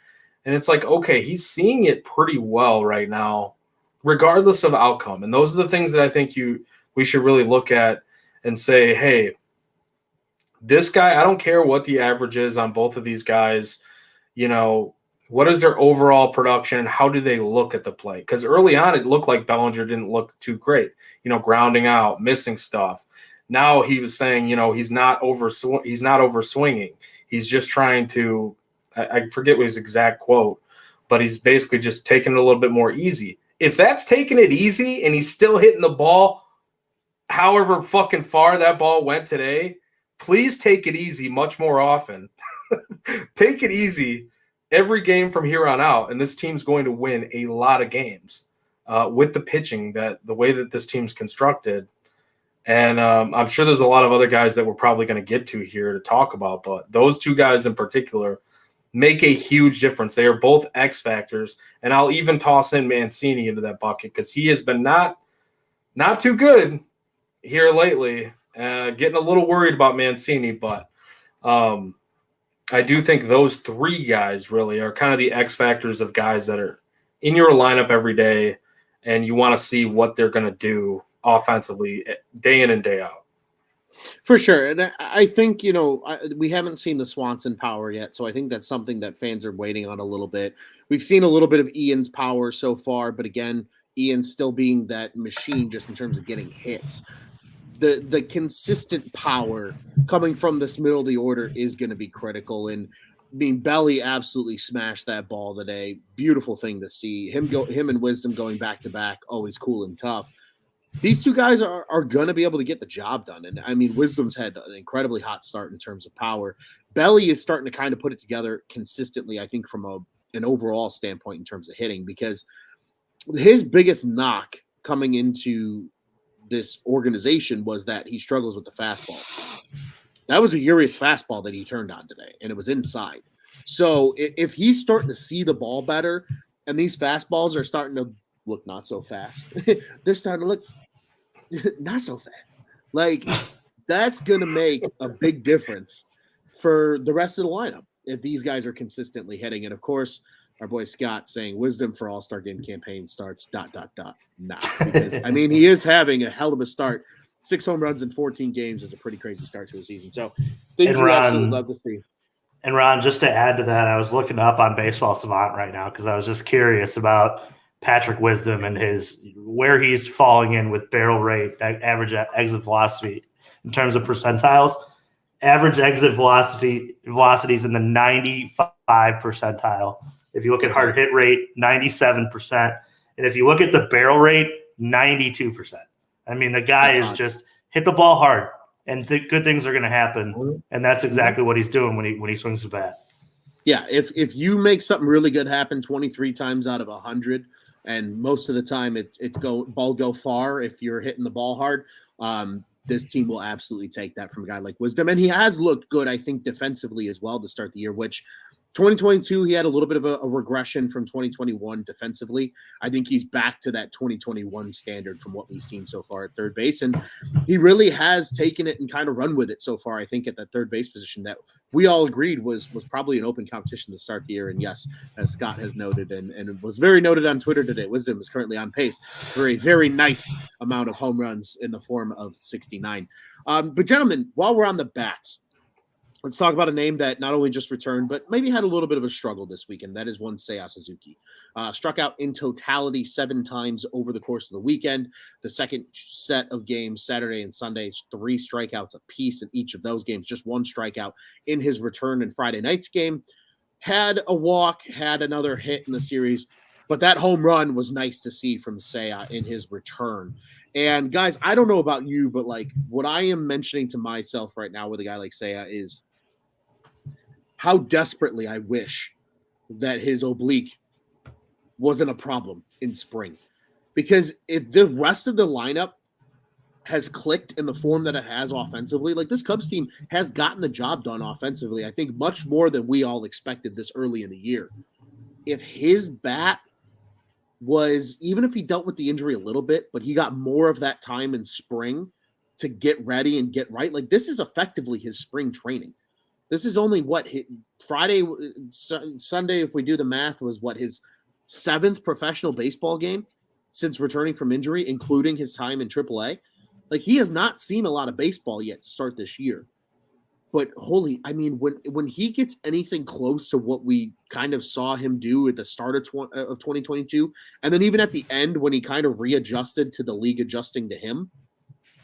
And it's okay, he's seeing it pretty well right now, regardless of outcome. And those are the things that I think we should really look at and say, hey, this guy, I don't care what the average is on both of these guys, what is their overall production? How do they look at the plate? Because early on, it looked like Bellinger didn't look too great, grounding out, missing stuff. Now he was saying, he's not overswinging. He's just trying to, I forget what his exact quote, but he's basically just taking it a little bit more easy. If that's taking it easy and he's still hitting the ball, however fucking far that ball went today, please take it easy much more often. Take it easy every game from here on out, and this team's going to win a lot of games with the pitching, the way that this team's constructed. And I'm sure there's a lot of other guys that we're probably going to get to here to talk about, but those two guys in particular, make a huge difference. They are both X factors, and I'll even toss in Mancini into that bucket because he has been not too good here lately. Getting a little worried about Mancini, but I do think those three guys really are kind of the X factors of guys that are in your lineup every day, and you want to see what they're going to do offensively day in and day out. For sure. And I think, we haven't seen the Swanson power yet. So I think that's something that fans are waiting on a little bit. We've seen a little bit of Ian's power so far, but again, Ian still being that machine just in terms of getting hits. The consistent power coming from this middle of the order is going to be critical. And Belly absolutely smashed that ball today. Beautiful thing to see. Him and Wisdom going back to back, always cool and tough. These two guys are going to be able to get the job done. And Wisdom's had an incredibly hot start in terms of power. Belly is starting to kind of put it together consistently, I think, from an overall standpoint in terms of hitting, because his biggest knock coming into this organization was that he struggles with the fastball. That was a Urias fastball that he turned on today, and it was inside. So if he's starting to see the ball better and these fastballs are starting to look not so fast, they're starting to look not so fast. Like, that's going to make a big difference for the rest of the lineup if these guys are consistently hitting. And of course, our boy Scott saying Wisdom for All-Star Game campaign starts ... Nah, because he is having a hell of a start. 6 home runs in 14 games is a pretty crazy start to a season. So things we absolutely love to see. And Ron, just to add to that, I was looking up on Baseball Savant right now because I was just curious about Patrick Wisdom and where he's falling in with barrel rate, average exit velocity in terms of percentiles. Average exit velocities in the 95 percentile. If you look at hard hit rate, 97%. And if you look at the barrel rate, 92%. The guy is just hit the ball hard, and good things are going to happen. And that's exactly what he's doing when he swings the bat. Yeah, if you make something really good happen 23 times out of 100, and most of the time it's ball go far if you're hitting the ball hard, this team will absolutely take that from a guy like Wisdom. And he has looked good, I think, defensively as well to start the year, which 2022, he had a little bit of a regression from 2021 defensively. I think he's back to that 2021 standard from what we've seen so far at third base. And he really has taken it and kind of run with it so far, I think, at that third base position that we all agreed was probably an open competition to start the year. And yes, as Scott has noted, and it was very noted on Twitter today, Wisdom is currently on pace for a very nice amount of home runs in the form of 69. But gentlemen, while we're on the bats, let's talk about a name that not only just returned, but maybe had a little bit of a struggle this weekend. That is one Seiya Suzuki. Struck out in totality 7 times over the course of the weekend. The second set of games, Saturday and Sunday, 3 strikeouts apiece in each of those games. Just 1 strikeout in his return in Friday night's game. Had a walk, had another hit in the series, but that home run was nice to see from Seiya in his return. And guys, I don't know about you, but like what I am mentioning to myself right now with a guy like Seiya is how desperately I wish that his oblique wasn't a problem in spring. Because if the rest of the lineup has clicked in the form that it has offensively, like this Cubs team has gotten the job done offensively, I think much more than we all expected this early in the year. If his bat was, even if he dealt with the injury a little bit, but he got more of that time in spring to get ready and get right, like this is effectively his spring training. This is only Friday, Sunday, if we do the math, was his 7th professional baseball game since returning from injury, including his time in AAA. Like, he has not seen a lot of baseball yet to start this year. But when he gets anything close to what we kind of saw him do at the start of 2022, and then even at the end when he kind of readjusted to the league adjusting to him,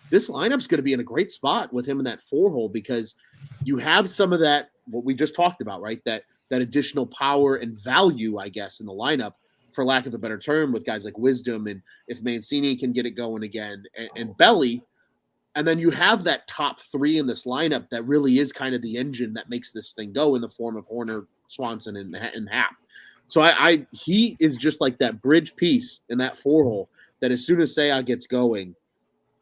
this lineup's going to be in a great spot with him in that 4-hole because you have some of that, what we just talked about, right? That additional power and value, I guess, in the lineup, for lack of a better term, with guys like Wisdom, and if Mancini can get it going again, and Belly. And then you have that top 3 in this lineup that really is kind of the engine that makes this thing go in the form of Horner, Swanson, and Happ. So he is just like that bridge piece in that 4-hole that as soon as Seiya gets going,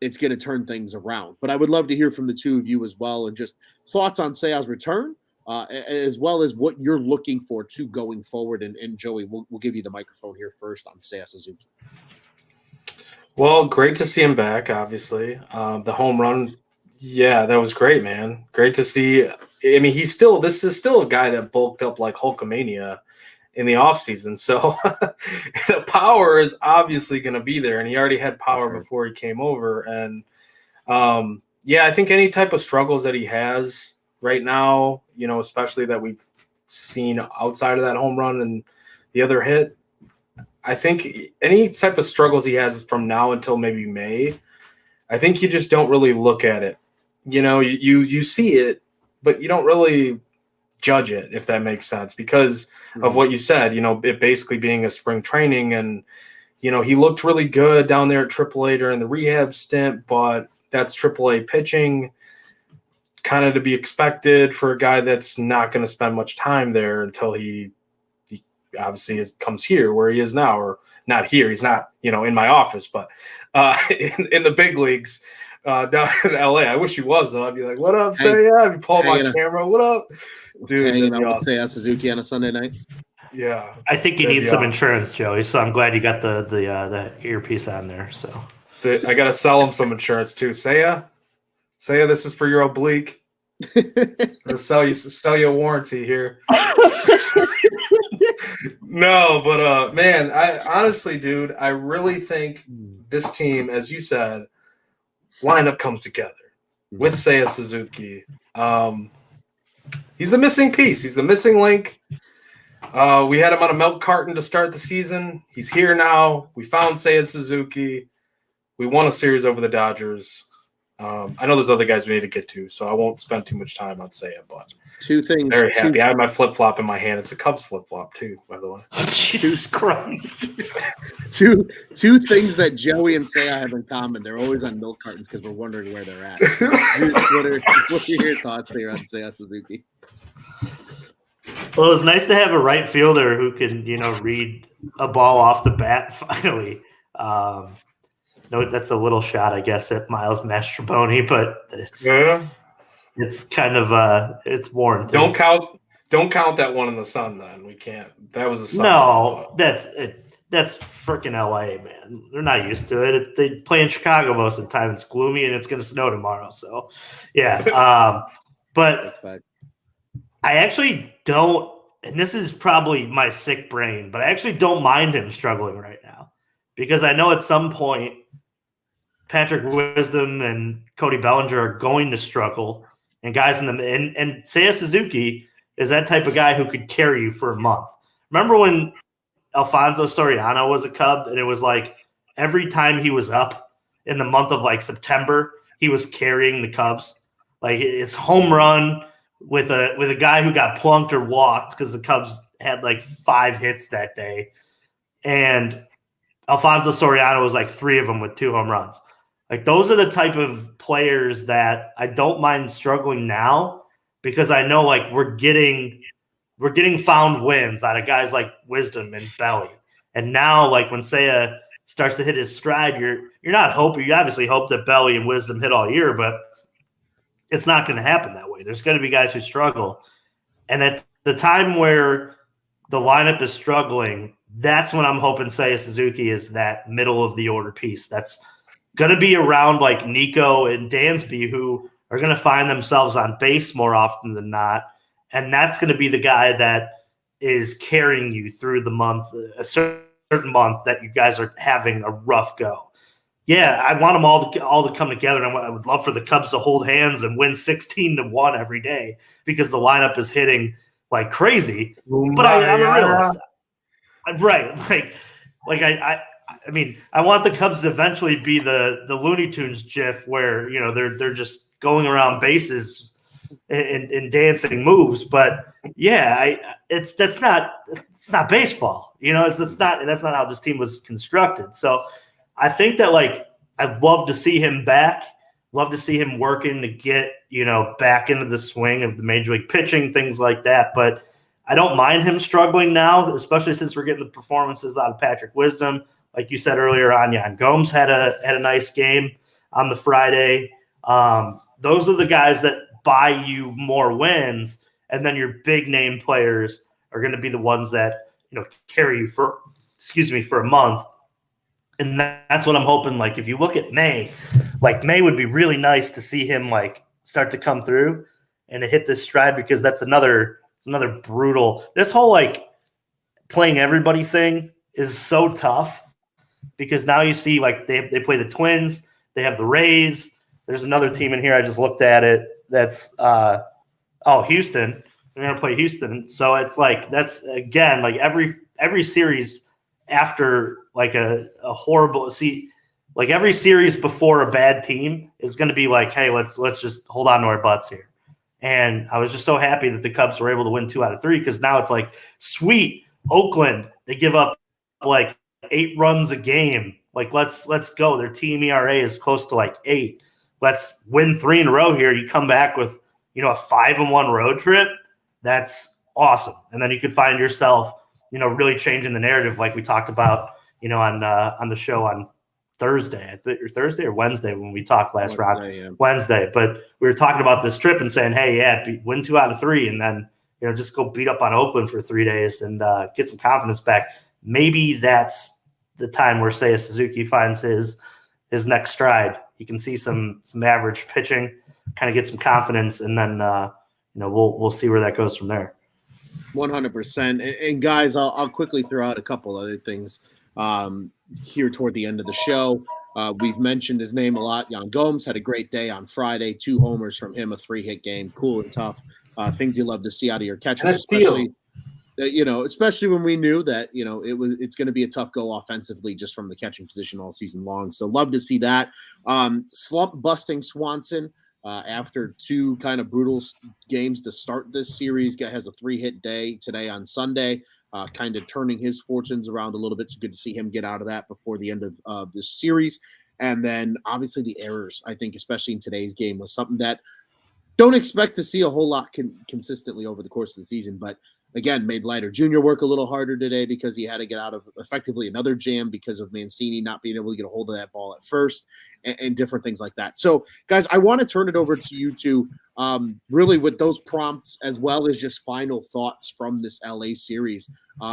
it's going to turn things around. But I would love to hear from the two of you as well, and just thoughts on Seiya's return, as well as what you're looking for to going forward. And Joey, we'll give you the microphone here first on Seiya Suzuki. Well, great to see him back, obviously. The home run, yeah, that was great, man. Great to see. I mean, this is still a guy that bulked up like Hulkamania in the offseason. So the power is obviously going to be there, and he already had power before he came over. And I think any type of struggles that he has right now, especially that we've seen outside of that home run and the other hit, I think any type of struggles he has from now until maybe May, I think you just don't really look at it. You see it, but you don't really judge it, if that makes sense, because of what you said, it basically being a spring training. And, he looked really good down there at AAA during the rehab stint, but that's AAA pitching, kind of to be expected for a guy that's not going to spend much time there until he obviously comes here where he is now, or not here. He's not, in my office, but in the big leagues down in LA. I wish he was, though. I'd be like, what up, Seiya? I'd pull up my camera. What up? Dude, hanging out with Seiya Suzuki on a Sunday night. Yeah. I think you need some insurance, Joey, so I'm glad you got the earpiece on there. So I got to sell him some insurance too. Seiya, this is for your oblique. I'll sell you a warranty here. No, but man, I honestly, dude, I really think this team, as you said, lineup comes together with Seiya Suzuki. He's the missing piece. He's the missing link. We had him on a milk carton to start the season. He's here now. We found Seiya Suzuki. We won a series over the Dodgers. I know there's other guys we need to get to, so I won't spend too much time on Seiya, but two things. Very happy. I have my flip-flop in my hand. It's a Cubs flip-flop, too, by the way. Jesus Christ. Two things that Joey and Seiya have in common. They're always on milk cartons because we're wondering where they're at. What are your thoughts here on Seiya Suzuki? Well, it was nice to have a right fielder who can, read a ball off the bat finally. No, that's a little shot, I guess, at Miles Mastrobuoni, but it's kind of it's warranted. Don't count that one in the sun. Then we can't. That was a sun. No, that's it. That's freaking LA, man. They're not used to it. They play in Chicago most of the time. It's gloomy and it's going to snow tomorrow. So, yeah. But that's fact. I actually don't, and this is probably my sick brain, but I actually don't mind him struggling right now because I know at some point Patrick Wisdom and Cody Bellinger are going to struggle, and guys in the and Seiya Suzuki is that type of guy who could carry you for a month. Remember when Alfonso Soriano was a Cub, and it was like every time he was up in the month of like September, he was carrying the Cubs. Like it's home run with a guy who got plunked or walked because the Cubs had like 5 hits that day, and Alfonso Soriano was like 3 of them with 2 home runs. Like those are the type of players that I don't mind struggling now because I know like we're getting found wins out of guys like Wisdom and Belly. And now like when Seiya starts to hit his stride, you're not hoping. You obviously hope that Belly and Wisdom hit all year, but it's not going to happen that way. There's going to be guys who struggle. And at the time where the lineup is struggling, that's when I'm hoping Seiya Suzuki is that middle of the order piece. That's going to be around like Nico and Dansby, who are going to find themselves on base more often than not. And that's going to be the guy that is carrying you through the month, a certain month that you guys are having a rough go. Yeah, I want them all to come together, and I would love for the Cubs to hold hands and win 16-1 every day because the lineup is hitting like crazy. But I'm a realist. Right. Like I mean, I want the Cubs to eventually be the Looney Tunes GIF where, they're just going around bases and dancing moves. But yeah, that's not baseball. That's not how this team was constructed. So I think that like I'd love to see him back. Love to see him working to get, back into the swing of the major league pitching, things like that. But I don't mind him struggling now, especially since we're getting the performances out of Patrick Wisdom. Like you said earlier, Anyan Gomes had a nice game on the Friday. Those are the guys that buy you more wins. and then your big name players are going to be the ones that carry you for a month. And that's what I'm hoping. Like if you look at May, like May would be really nice to see him like start to come through and to hit this stride, because it's another brutal. This whole like playing everybody thing is so tough, because now you see like they play the Twins, they have the Rays. There's another team in here. I just looked at it. That's Houston. They're gonna play Houston. So it's like that's again like every series after like a horrible like every series before a bad team is gonna be like, hey, let's just hold on to our butts here. And I was just so happy that the Cubs were able to win 2 out of 3, because now it's like, sweet, Oakland, they give up like 8 runs a game. Like let's go. Their team ERA is close to like 8. Let's win 3 in a row here. You come back with a 5-1 road trip. That's awesome. And then you could find yourself, really changing the narrative, like we talked about, on the show on Thursday or Wednesday when we talked last round. Yeah. Wednesday. But we were talking about this trip and saying, hey, yeah, win 2 out of 3, and then just go beat up on Oakland for 3 days and get some confidence back. Maybe that's the time where Seiya Suzuki finds his next stride. You can see some average pitching, kind of get some confidence, and then we'll see where that goes from there. 100%. And guys, I'll quickly throw out a couple other things here toward the end of the show. We've mentioned his name a lot. Yan Gomes had a great day on Friday. 2 homers from him, a 3-hit game, cool and tough. Things you love to see out of your catchers, especially when we knew that it's going to be a tough go offensively just from the catching position all season long. So love to see that. Slump busting Swanson after 2 kind of brutal games to start this series. Guy has a 3-hit day today on Sunday, kind of turning his fortunes around a little bit. So good to see him get out of that before the end of this series. And then obviously the errors, I think, especially in today's game, was something that don't expect to see a whole lot consistently over the course of the season. But again, made Leiter Jr. work a little harder today because he had to get out of effectively another jam because of Mancini not being able to get a hold of that ball at first and different things like that. So, guys, I want to turn it over to you two really with those prompts as well as just final thoughts from this LA series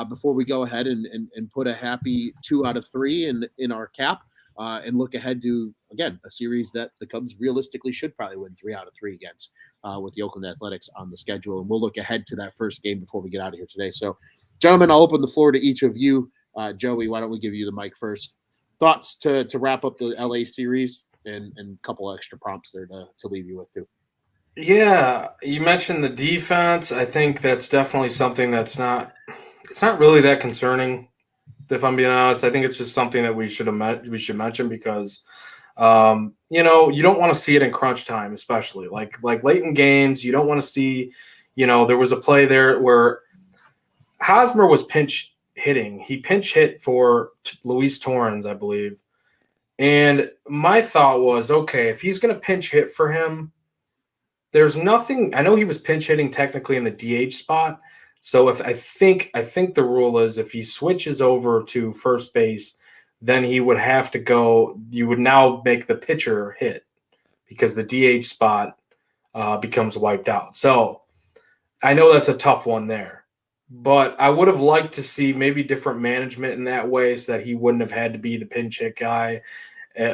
before we go ahead and put a happy 2 out of 3 in our cap and look ahead to, again, a series that the Cubs realistically should probably win 3 out of 3 against with the Oakland Athletics on the schedule. And we'll look ahead to that first game before we get out of here today. So, gentlemen, I'll open the floor to each of you. Joey, why don't we give you the mic first? Thoughts to wrap up the LA series and a couple extra prompts there to leave you with, too. Yeah, you mentioned the defense. I think that's definitely something it's not really that concerning. If I'm being honest, I think it's just something that we should mention because, you don't want to see it in crunch time, especially like late in games. You don't want to see, there was a play there where Hosmer was pinch hitting. He pinch hit for Luis Torrens, I believe. And my thought was, okay, if he's going to pinch hit for him, there's nothing. I know he was pinch hitting technically in the DH spot. So I think the rule is if he switches over to first base, then he would have to go. You would now make the pitcher hit because the DH spot becomes wiped out. So I know that's a tough one there, but I would have liked to see maybe different management in that way so that he wouldn't have had to be the pinch hit guy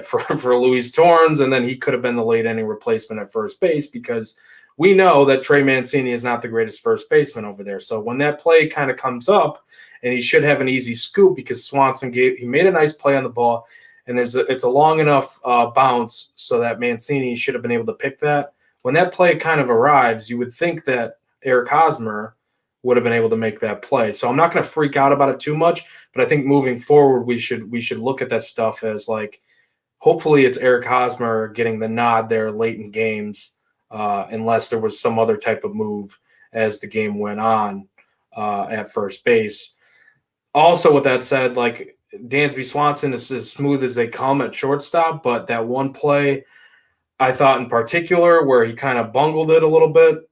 for Luis Torrens, and then he could have been the late inning replacement at first base because we know that Trey Mancini is not the greatest first baseman over there. So when that play kind of comes up, and he should have an easy scoop because Swanson he made a nice play on the ball, and it's a long enough bounce so that Mancini should have been able to pick that. When that play kind of arrives, you would think that Eric Hosmer would have been able to make that play. So I'm not going to freak out about it too much, but I think moving forward we should look at that stuff as like hopefully it's Eric Hosmer getting the nod there late in games. Unless there was some other type of move as the game went on at first base. Also, with that said, like Dansby Swanson is as smooth as they come at shortstop, but that one play I thought in particular where he kind of bungled it a little bit,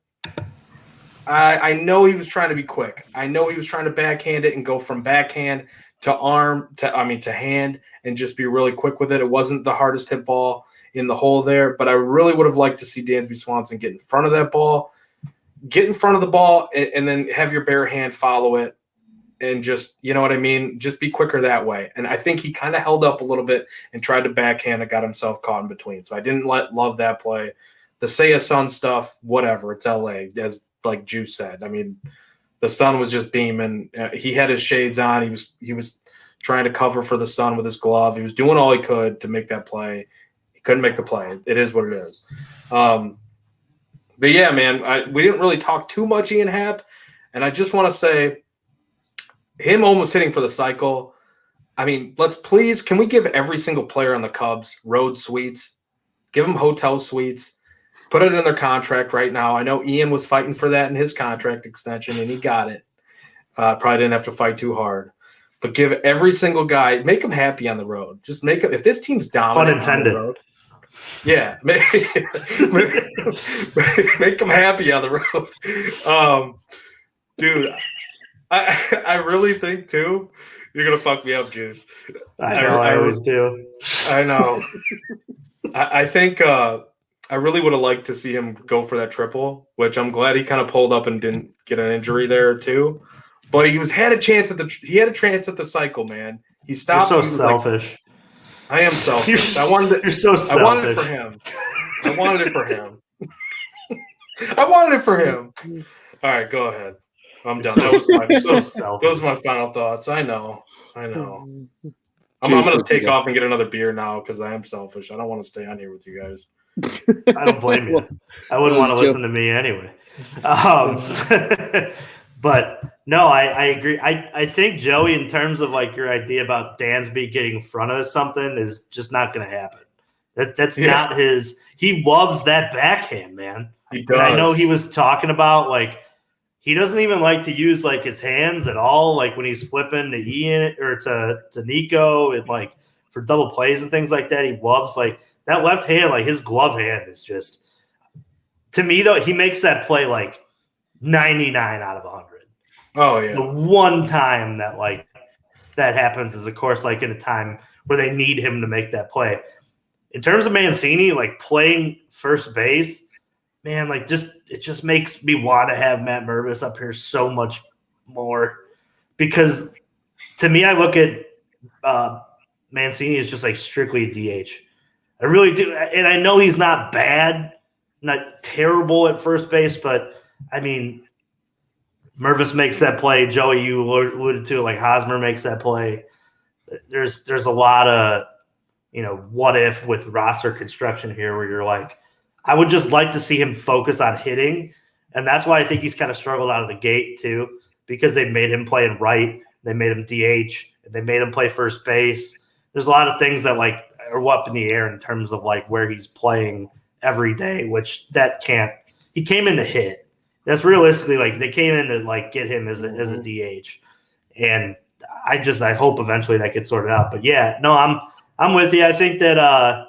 I know he was trying to be quick. I know he was trying to backhand it and go from backhand to hand and just be really quick with it. It wasn't the hardest hit ball in the hole there, but I really would have liked to see Dansby Swanson get in front of that ball, get in front of the ball and then have your bare hand follow it. And just, you know what I mean? Just be quicker that way. And I think he kind of held up a little bit and tried to backhand and got himself caught in between. So I didn't love that play. The Say a Sun stuff, whatever. It's LA, as like Juice said. I mean, the sun was just beaming. He had his shades on. He was trying to cover for the sun with his glove. He was doing all he could to make that play. He couldn't make the play. It is what it is. But yeah, man, we didn't really talk too much Ian Happ. And I just want to say, him almost hitting for the cycle. I mean, can we give every single player on the Cubs road suites? Give them hotel suites. Put it in their contract right now. I know Ian was fighting for that in his contract extension, and he got it. Probably didn't have to fight too hard. But give every single guy, make them happy on the road. Just make them, if this team's dominant on the road, yeah, make them happy on the road. Dude, I really think too. You're gonna fuck me up, Juice. I know. I always do. I know. I think I really would have liked to see him go for that triple, which I'm glad he kind of pulled up and didn't get an injury there too. But he had a chance at the cycle, man. He stopped. You're so selfish. I am selfish. You're so selfish. I wanted it for him. I wanted it for him. All right, go ahead. I'm done. Those are my final thoughts. I know. I'm going to take off and get another beer now because I am selfish. I don't want to stay on here with you guys. I don't blame you. I wouldn't want to listen to me anyway. But no, I agree. I think, Joey, in terms of like your idea about Dansby getting in front of something is just not going to happen. That's not his – he loves that backhand, man. He does. And I know he was talking about like – he doesn't even like to use like his hands at all. Like when he's flipping to Ian or to Nico and like for double plays and things like that, he loves like that left hand, like his glove hand is just, to me though, he makes that play like 99 out of 100. Oh yeah. The one time that like that happens is of course like in a time where they need him to make that play. In terms of Mancini, like playing first base, man, like it just makes me want to have Matt Mervis up here so much more because to me, I look at Mancini as just like strictly a DH. I really do. And I know he's not bad, not terrible at first base, but I mean, Mervis makes that play. Joey, you alluded to like Hosmer makes that play. There's a lot of, what if with roster construction here where you're like, I would just like to see him focus on hitting, and that's why I think he's kind of struggled out of the gate too, because they made him play in right, they made him DH, they made him play first base. There's a lot of things that like are up in the air in terms of like where he's playing every day, which that can't. He came in to hit. That's realistically like they came in to like get him as a DH, and I hope eventually that gets sorted out. But yeah, no, I'm with you. I think that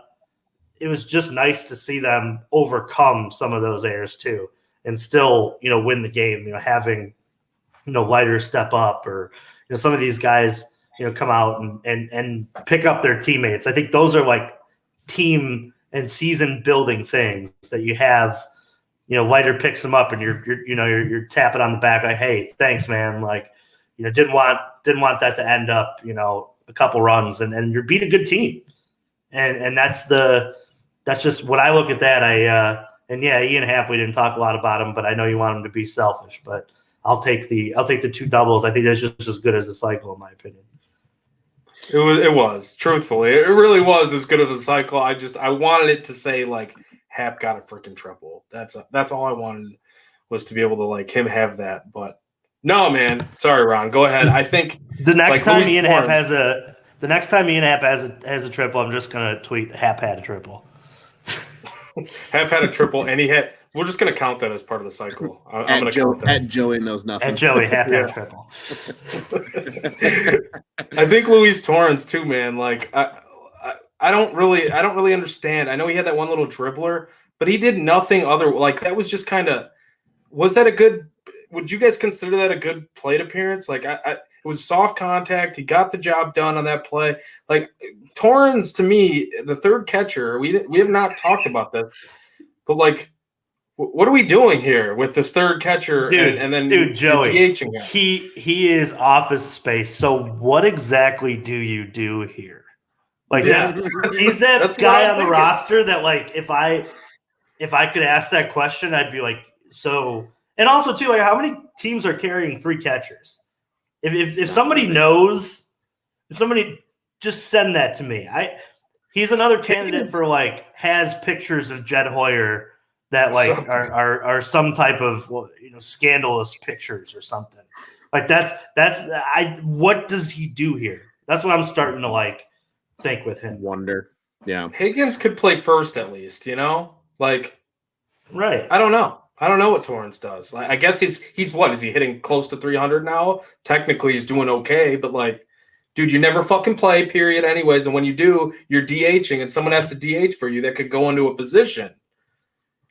it was just nice to see them overcome some of those errors too, and still, win the game. Having, Leiter step up, or some of these guys, come out and pick up their teammates. I think those are like team and season building things that you have. Leiter picks them up, and you're tapping on the back like, hey, thanks, man. Like, didn't want that to end up, a couple runs, and you're beating a good team, and that's just what I look at that. Ian Happ, we didn't talk a lot about him, but I know you want him to be selfish. But I'll take the 2 doubles. I think that's just as good as the cycle, in my opinion. It was truthfully, it really was as good of a cycle. I wanted it to say like Happ got a freaking triple. That's all I wanted was to be able to like him have that. But no, man. Sorry, Ron. Go ahead. I think the next time Ian Happ has a triple, I'm just gonna tweet Happ had a triple. Happ had a triple, and he had. We're just gonna count that as part of the cycle. I'm gonna count that. At Joey knows nothing. At Joey, Happ had a triple. I think Luis Torrens too, man. Like I don't really understand. I know he had that one little dribbler, but he did nothing other. Like that was just kind of. Was that a good? Would you guys consider that a good plate appearance? Like it was soft contact. He got the job done on that play. Like Torrens, to me, the third catcher. We have not talked about this, but like, what are we doing here with this third catcher and then Joey, DHing him? He is office space. So what exactly do you do here? Like he's that guy on the roster that like if I could ask that question, I'd be like, so. And also too, like how many teams are carrying 3 catchers? If somebody knows, if somebody just send that to me. He's another candidate for like has pictures of Jed Hoyer that like are some type of scandalous pictures or something. Like what does he do here? That's what I'm starting to like think with him. Wonder. Yeah. Higgins could play first at least, Like right. I don't know. I don't know what Torrance does. Like, I guess he's what? Is he hitting close to 300 now? Technically, he's doing okay, but like, dude, you never fucking play, period, anyways. And when you do, you're DHing, and someone has to DH for you that could go into a position.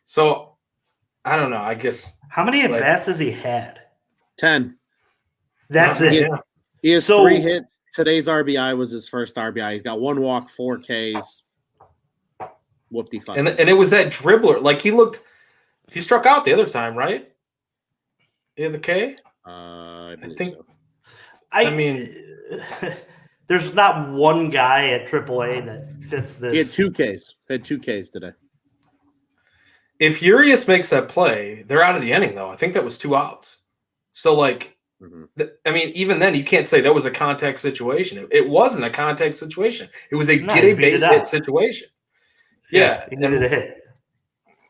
So, I don't know. I guess. How many at bats has he had? 10. That's it. Yeah. He has 3 hits. Today's RBI was his first RBI. He's got 1 walk, 4 Ks. Whoop-de fuck. And it was that dribbler. Like he struck out the other time, right? Yeah, the K. I think. So. I mean, there's not one guy at AAA that fits this. He had 2 Ks. He had 2 Ks today. If Urias makes that play, they're out of the inning, though. I think that was 2 outs. So, like, I mean, even then, you can't say that was a contact situation. It wasn't a contact situation. It was a get a base hit situation. Yeah, he needed a hit.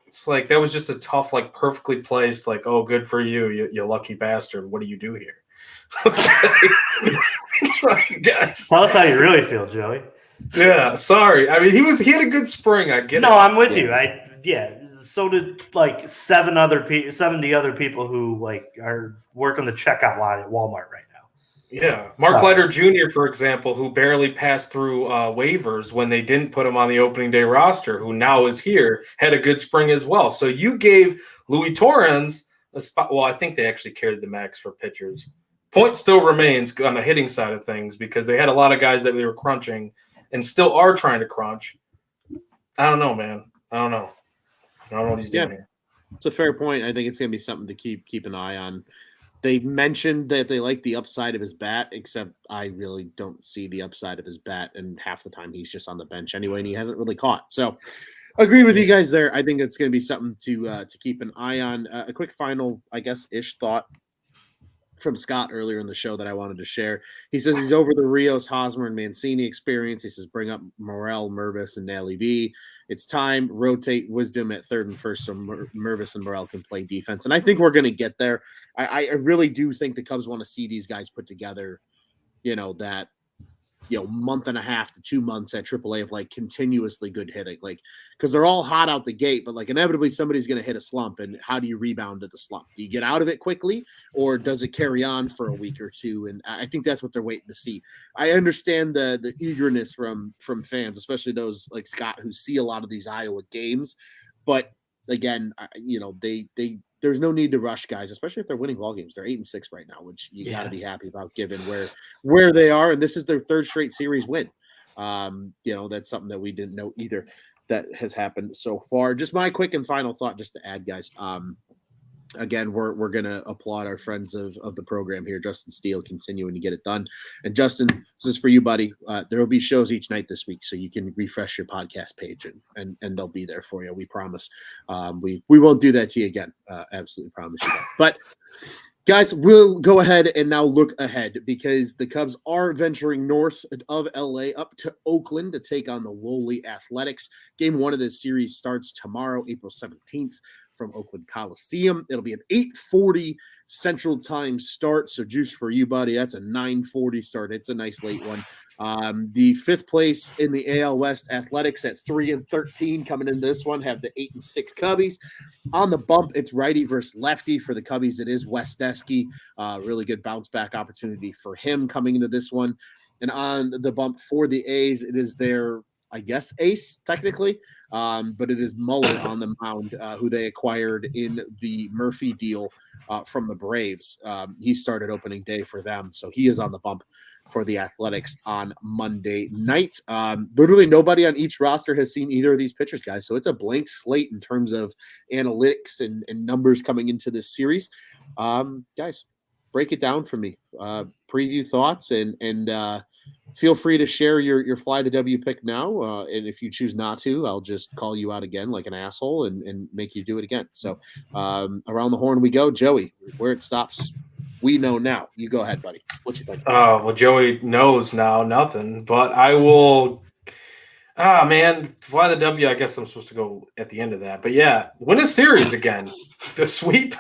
It's like that was just a tough, like perfectly placed, like, oh, good for you, you lucky bastard. What do you do here? Guys. Tell us how you really feel, Joey. Yeah, sorry. I mean, he had a good spring. I get it. No, I'm with you. So did like 70 other people who like are working the checkout line at Walmart right now. Yeah, Mark Leiter Jr., for example, who barely passed through waivers when they didn't put him on the opening day roster, who now is here, had a good spring as well. So you gave Louis Torrens a spot. Well, I think they actually carried the max for pitchers. Point still remains on the hitting side of things because they had a lot of guys that they were crunching and still are trying to crunch. I don't know, man. I don't know what he's doing here. It's a fair point. I think it's going to be something to keep an eye on. They mentioned that they like the upside of his bat, except I really don't see the upside of his bat, and half the time he's just on the bench anyway, and he hasn't really caught. So, agreed with you guys there. I think it's going to be something to keep an eye on. A quick final, I guess, thought from Scott earlier in the show that I wanted to share. He says he's over the Rios, Hosmer, and Mancini experience. He says bring up Morel, Mervis, and Nally B. It's time, rotate Wisdom at third and first so Mervis and Morel can play defense. And I think we're going to get there. I really do think the Cubs want to see these guys put together, that month and a half to 2 months at AAA of like continuously good hitting, like because they're all hot out the gate, but like inevitably somebody's going to hit a slump. And how do you rebound to the slump? Do you get out of it quickly, or does it carry on for a week or two? And I think that's what they're waiting to see. I understand the eagerness from fans, especially those like Scott who see a lot of these Iowa games, but again, there's no need to rush guys, especially if they're winning ball games. They're 8-6 right now, which you got to be happy about given where they are. And this is their 3rd straight series win. That's something that we didn't know either that has happened so far. Just my quick and final thought, just to add, guys. Again, we're going to applaud our friends of the program here, Justin Steele, continuing to get it done. And Justin, this is for you, buddy. There will be shows each night this week, so you can refresh your podcast page and they'll be there for you. We promise. We won't do that to you again. Absolutely promise you that. But guys, we'll go ahead and now look ahead because the Cubs are venturing north of LA up to Oakland to take on the lowly Athletics. Game 1 of this series starts tomorrow, April 17th. From Oakland Coliseum. It'll be an 8:40 Central Time start. So juice for you, buddy. That's a 9:40 start. It's a nice late one. The 5th place in the AL West Athletics at 3-13 coming into this one have the 8-6 Cubbies. On the bump, it's righty versus lefty for the Cubbies. It is Wesneski. Really good bounce back opportunity for him coming into this one. And on the bump for the A's, it is their I guess, ace technically, but it is Muller on the mound, who they acquired in the Murphy deal from the Braves. He started opening day for them, so he is on the bump for the Athletics on Monday night. Literally nobody on each roster has seen either of these pitchers, guys, so it's a blank slate in terms of analytics and numbers coming into this series. Guys, break it down for me. Preview thoughts and feel free to share your fly the W pick now. And if you choose not to, I'll just call you out again like an asshole and make you do it again. So around the horn we go. Joey, where it stops, we know now. You go ahead, buddy. What you think? Well, Joey knows now nothing, but I will. Man, fly the W. I guess I'm supposed to go at the end of that. But yeah, win a series again. The sweep,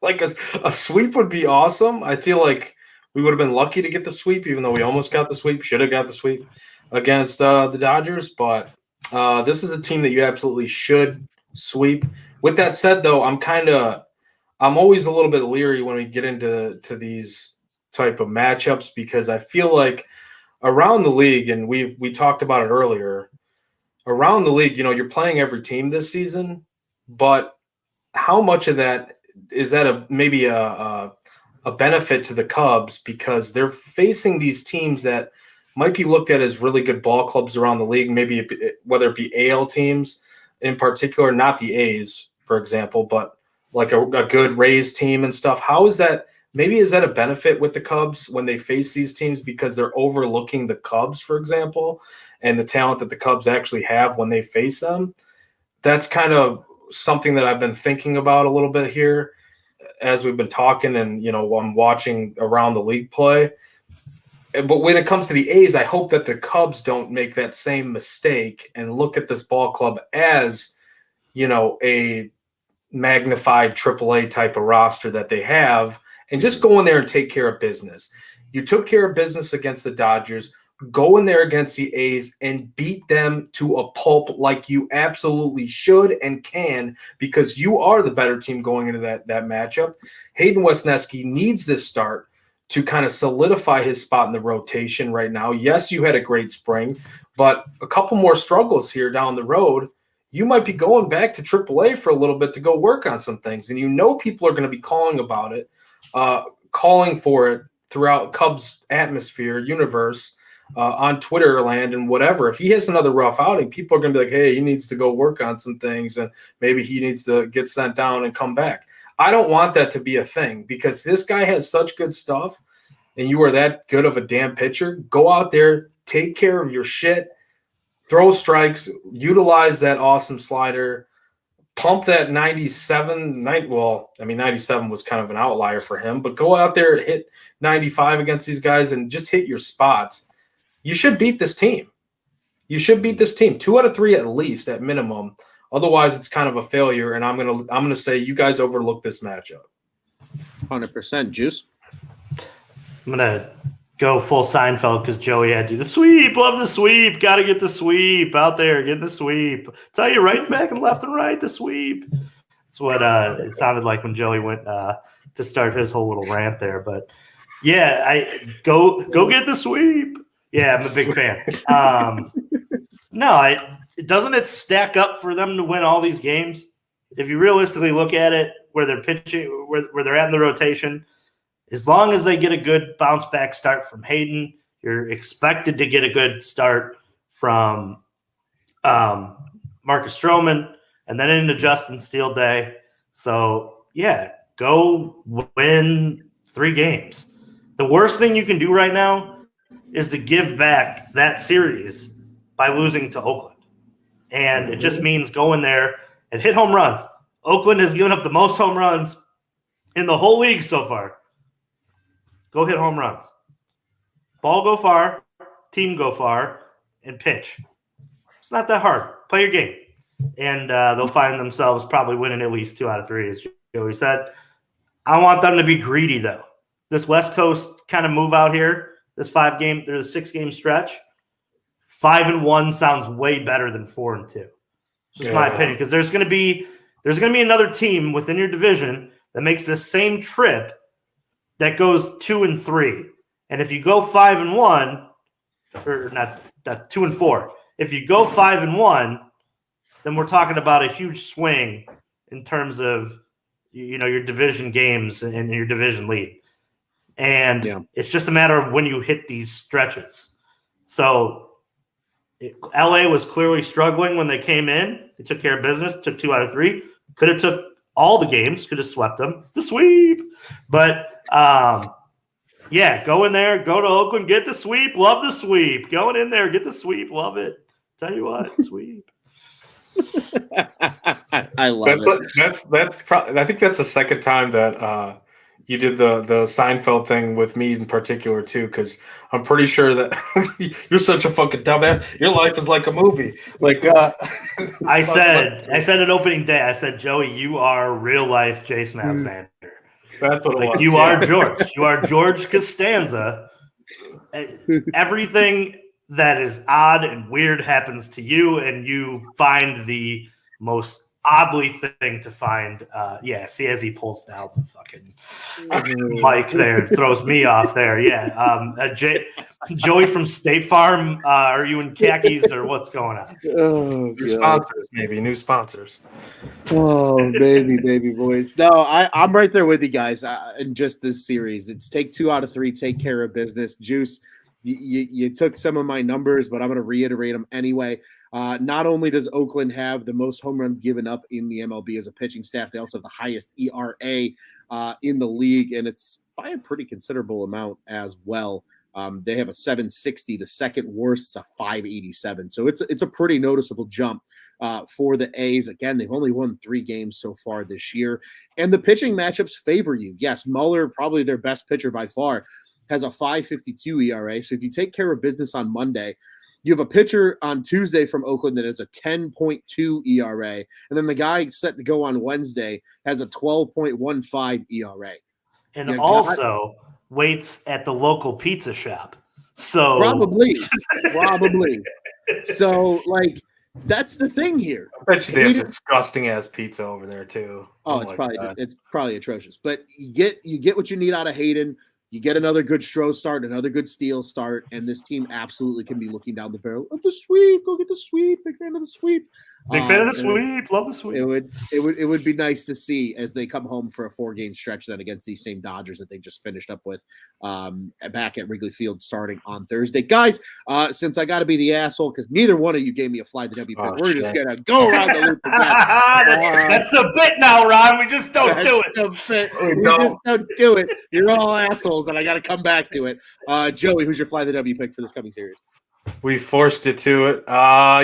like a sweep would be awesome. I feel like we would have been lucky to get the sweep, even though we almost got the sweep. Should have got the sweep against the Dodgers. But this is a team that you absolutely should sweep. With that said, though, I'm always a little bit leery when we get into these type of matchups because I feel like around the league, and we talked about it earlier, around the league, you're playing every team this season, but how much of that is that maybe a benefit to the Cubs because they're facing these teams that might be looked at as really good ball clubs around the league, maybe whether it be AL teams in particular, not the A's, for example, but like a good Rays team and stuff. How is that? Maybe is that a benefit with the Cubs when they face these teams because they're overlooking the Cubs, for example, and the talent that the Cubs actually have when they face them? That's kind of something that I've been thinking about a little bit here as we've been talking and, I'm watching around the league play. But when it comes to the A's, I hope that the Cubs don't make that same mistake and look at this ball club as, a magnified AAA type of roster that they have and just go in there and take care of business. You took care of business against the Dodgers. Go in there against the A's and beat them to a pulp like you absolutely should and can because you are the better team going into that matchup. Hayden Wesneski needs this start to kind of solidify his spot in the rotation right now. Yes, you had a great spring, but a couple more struggles here down the road. You might be going back to AAA for a little bit to go work on some things. And people are going to be calling about it, calling for it throughout Cubs atmosphere, universe, on Twitter land and whatever. If he has another rough outing, people are going to be like, hey, he needs to go work on some things and maybe he needs to get sent down and come back. I don't want that to be a thing because this guy has such good stuff and you are that good of a damn pitcher. Go out there, take care of your shit, throw strikes, utilize that awesome slider, pump that 97. 97 was kind of an outlier for him, but go out there, hit 95 against these guys and just hit your spots. You should beat this team. You should beat this team 2 out of 3 at least at minimum. Otherwise, it's kind of a failure. And I'm gonna say you guys overlook this matchup. 100%. Juice. I'm gonna go full Seinfeld because Joey had to. The sweep, love the sweep. Got to get the sweep out there. Get the sweep. Tell you right back and left and right. The sweep. That's what it sounded like when Joey went to start his whole little rant there. But yeah, I go get the sweep. Yeah, I'm a big fan. Doesn't it stack up for them to win all these games? If you realistically look at it, where they're pitching, where they're at in the rotation, as long as they get a good bounce back start from Hayden, you're expected to get a good start from Marcus Stroman, and then into Justin Steele Day. So yeah, go win 3 games. The worst thing you can do right now is to give back that series by losing to Oakland. And it just means go in there and hit home runs. Oakland has given up the most home runs in the whole league so far. Go hit home runs. Ball go far, team go far, and pitch. It's not that hard. Play your game. And they'll find themselves probably winning at least 2 out of 3, as Joey said. I want them to be greedy, though. This West Coast kind of move out here, this 6-game stretch, 5-1 sounds way better than 4-2. Just my opinion, because there's going to be another team within your division that makes this same trip that goes 2-3. And if you go 5-1, or not 2-4, if you go 5-1, then we're talking about a huge swing in terms of your division games and your division lead. And it's just a matter of when you hit these stretches. So LA was clearly struggling when they came in. They took care of business, took 2 out of 3. Could have took all the games, could have swept them. The sweep. But, go in there, go to Oakland, get the sweep, love the sweep. Going in there, get the sweep, love it. Tell you what, sweep. I love it. That's probably. I think that's the second time that you did the Seinfeld thing with me in particular too, because I'm pretty sure that you're such a fucking dumbass. Your life is like a movie. Like I said at opening day, I said, Joey, you are real life Jason Alexander. That's what it was. You are George. You are George Costanza. Everything that is odd and weird happens to you, and you find the most oddly thing to find. See, as he pulls down the fucking mic there, throws me off there. Joey from State Farm, are you in khakis or what's going on? New sponsors, maybe. New sponsors. Oh, baby boys. No, I'm right there with you guys in just this series. It's take 2 out of 3, take care of business. Juice, you took some of my numbers, but I'm going to reiterate them anyway. Not only does Oakland have the most home runs given up in the MLB as a pitching staff, they also have the highest ERA in the league, and it's by a pretty considerable amount as well. They have a 760. The second worst is a 587. So it's a pretty noticeable jump for the A's. Again, they've only won 3 games so far this year, and the pitching matchups favor you. Yes, Muller, probably their best pitcher by far, has a 5.52 ERA. So if you take care of business on Monday, you have a pitcher on Tuesday from Oakland that has a 10.2 ERA. And then the guy set to go on Wednesday has a 12.15 ERA. And also waits at the local pizza shop. So probably. So that's the thing here. I bet you they have disgusting ass pizza over there too. Oh, it's probably atrocious. But you get what you need out of Hayden. You get another good Stroh start, another good Steele start, and this team absolutely can be looking down the barrel of the sweep. Go get the sweep. Big fan of the sweep. Big fan of the sweep. Love the sweep. It would be nice to see as they come home for a 4-game stretch then against these same Dodgers that they just finished up with back at Wrigley Field starting on Thursday. Guys, since I got to be the asshole because neither one of you gave me a fly the W pick, we're just gonna go around the loop again. That's the bit now, Ron. We just don't do it. Just don't do it. You're all assholes, and I got to come back to it. Joey, who's your fly the W pick for this coming series? We forced you to it. I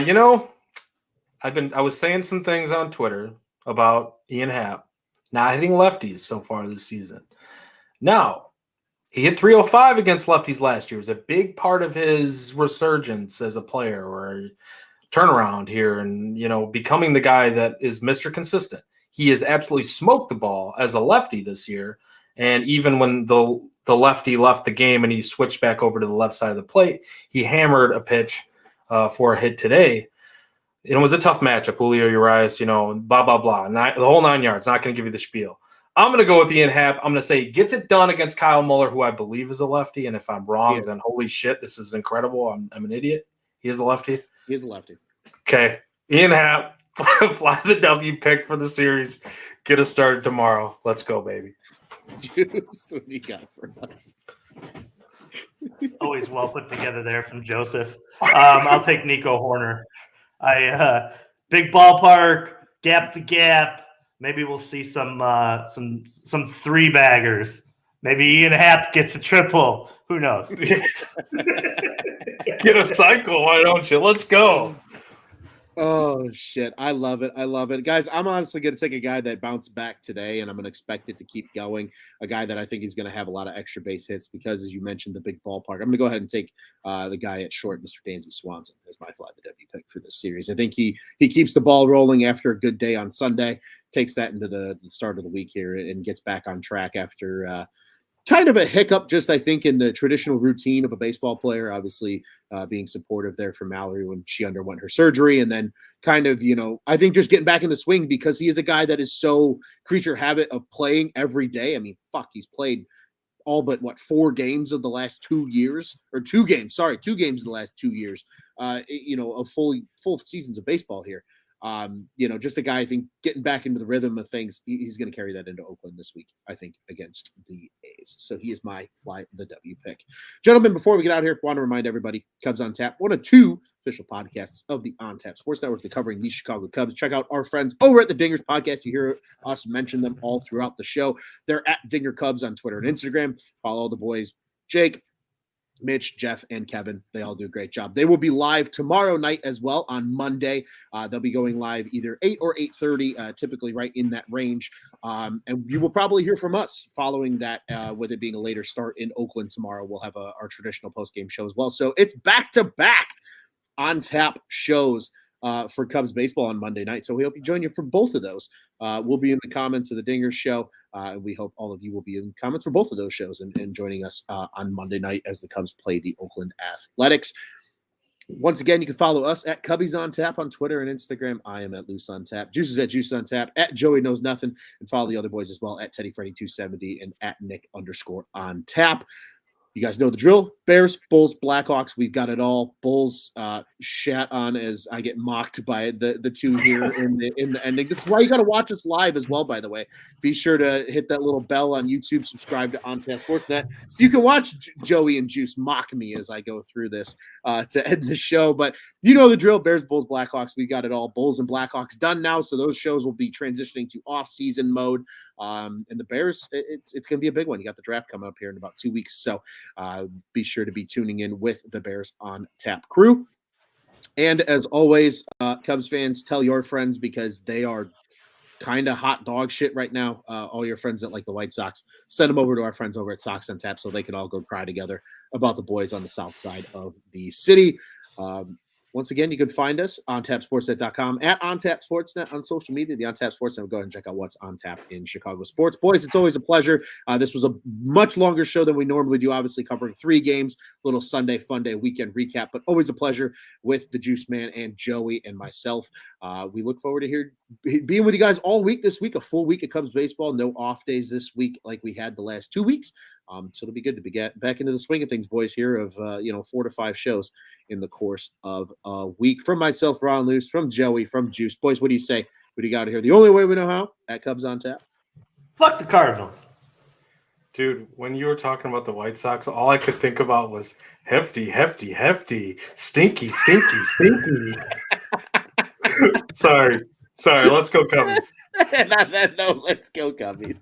was saying some things on Twitter about Ian Happ not hitting lefties so far this season. Now, he hit 305 against lefties last year. It was a big part of his resurgence as a player or turnaround here and, becoming the guy that is Mr. Consistent. He has absolutely smoked the ball as a lefty this year. And even when the lefty left the game and he switched back over to the left side of the plate, he hammered a pitch for a hit today. It was a tough matchup. Julio Urias, blah, blah, blah. The whole 9 yards. Not going to give you the spiel. I'm going to go with Ian Happ. I'm going to say he gets it done against Kyle Muller, who I believe is a lefty. And if I'm wrong, then holy shit, this is incredible. I'm an idiot. He is a lefty? He is a lefty. Okay. Ian Happ, fly the W pick for the series. Get us started tomorrow. Let's go, baby. Juice, what do you got for us? Always well put together there from Joseph. I'll take Nico Horner. Big ballpark, gap to gap. Maybe we'll see some 3-baggers. Maybe Ian Happ gets a triple. Who knows? Get a cycle, why don't you? Let's go. Oh, shit. I love it. Guys, I'm honestly going to take a guy that bounced back today, and I'm going to expect it to keep going. A guy that I think is going to have a lot of extra base hits because, as you mentioned, the big ballpark. I'm going to go ahead and take the guy at short, Mr. Dansby Swanson, as my fly the W pick for this series. I think he keeps the ball rolling after a good day on Sunday, takes that into the start of the week here, and gets back on track after kind of a hiccup, just I think, in the traditional routine of a baseball player, obviously being supportive there for Mallory when she underwent her surgery. And then kind of, I think just getting back in the swing because he is a guy that is so creature habit of playing every day. I mean, fuck, he's played all but 4 games of the last 2 years, or 2 games. Sorry, 2 games of the last 2 years. Of full seasons of baseball here. Just a guy, I think, getting back into the rhythm of things. He's going to carry that into Oakland this week, I think, against the A's. So he is my fly the W pick. Gentlemen, before we get out here, I want to remind everybody, Cubs on Tap, one of 2 official podcasts of the On Tap Sports Network, that covering the Chicago Cubs. Check out our friends over at the Dingers Podcast. You hear us mention them all throughout the show. They're at Dinger Cubs on Twitter and Instagram. Follow the boys, Jake, Mitch, Jeff, and Kevin. They all do a great job. They will be live tomorrow night as well on Monday. They'll be going live either 8 or 8:30, typically right in that range. And you will probably hear from us following that, with it being a later start in Oakland tomorrow. We'll have our traditional post-game show as well. So it's back-to-back on tap shows for Cubs baseball on Monday night. So we hope you join you for both of those. We'll be in the comments of the Dingers show. And we hope all of you will be in the comments for both of those shows and joining us on Monday night as the Cubs play the Oakland Athletics. Once again, you can follow us at Cubbies on Tap on Twitter and Instagram. I am at Loose on Tap. Juice is at Juice on Tap, at Joey Knows Nothing, and follow the other boys as well at TeddyFreddy270 and at Nick_on Tap. You guys know the drill. Bears, Bulls, Blackhawks. We've got it all. Bulls shat on as I get mocked by the 2 here in the ending. This is why you got to watch us live as well, by the way. Be sure to hit that little bell on YouTube. Subscribe to On Tap Sportsnet so you can watch Joey and Juice mock me as I go through this to end the show. But you know the drill. Bears, Bulls, Blackhawks. We got it all. Bulls and Blackhawks done now. So those shows will be transitioning to off-season mode. And the Bears, it's going to be a big one. You got the draft coming up here in about 2 weeks. So be sure to be tuning in with the Bears on Tap crew. And as always, Cubs fans, tell your friends, because they are kind of hot dog shit right now. All your friends that like the White Sox, send them over to our friends over at Sox on Tap so they can all go cry together about the boys on the south side of the city. Once again, you can find us on tapsportsnet.com, at OnTapSportsNet on social media, the OnTap Sportsnet. Go ahead and check out what's on tap in Chicago sports. Boys, it's always a pleasure. This was a much longer show than we normally do, obviously covering 3 games, little Sunday fun day weekend recap, but always a pleasure with the Juice Man and Joey and myself. We look forward to being with you guys all week this week, a full week of Cubs baseball, no off days this week like we had the last 2 weeks. So it'll be good to get back into the swing of things, boys, here of 4 to 5 shows in the course of a week. From myself, Ron Luce, from Joey, from Juice. Boys, what do you say? What do you got here? The only way we know how, at Cubs on Tap. Fuck the Cardinals. Dude, when you were talking about the White Sox, all I could think about was hefty, hefty, hefty, stinky, stinky, stinky. Sorry. Let's go Cubbies. No, let's go Cubbies.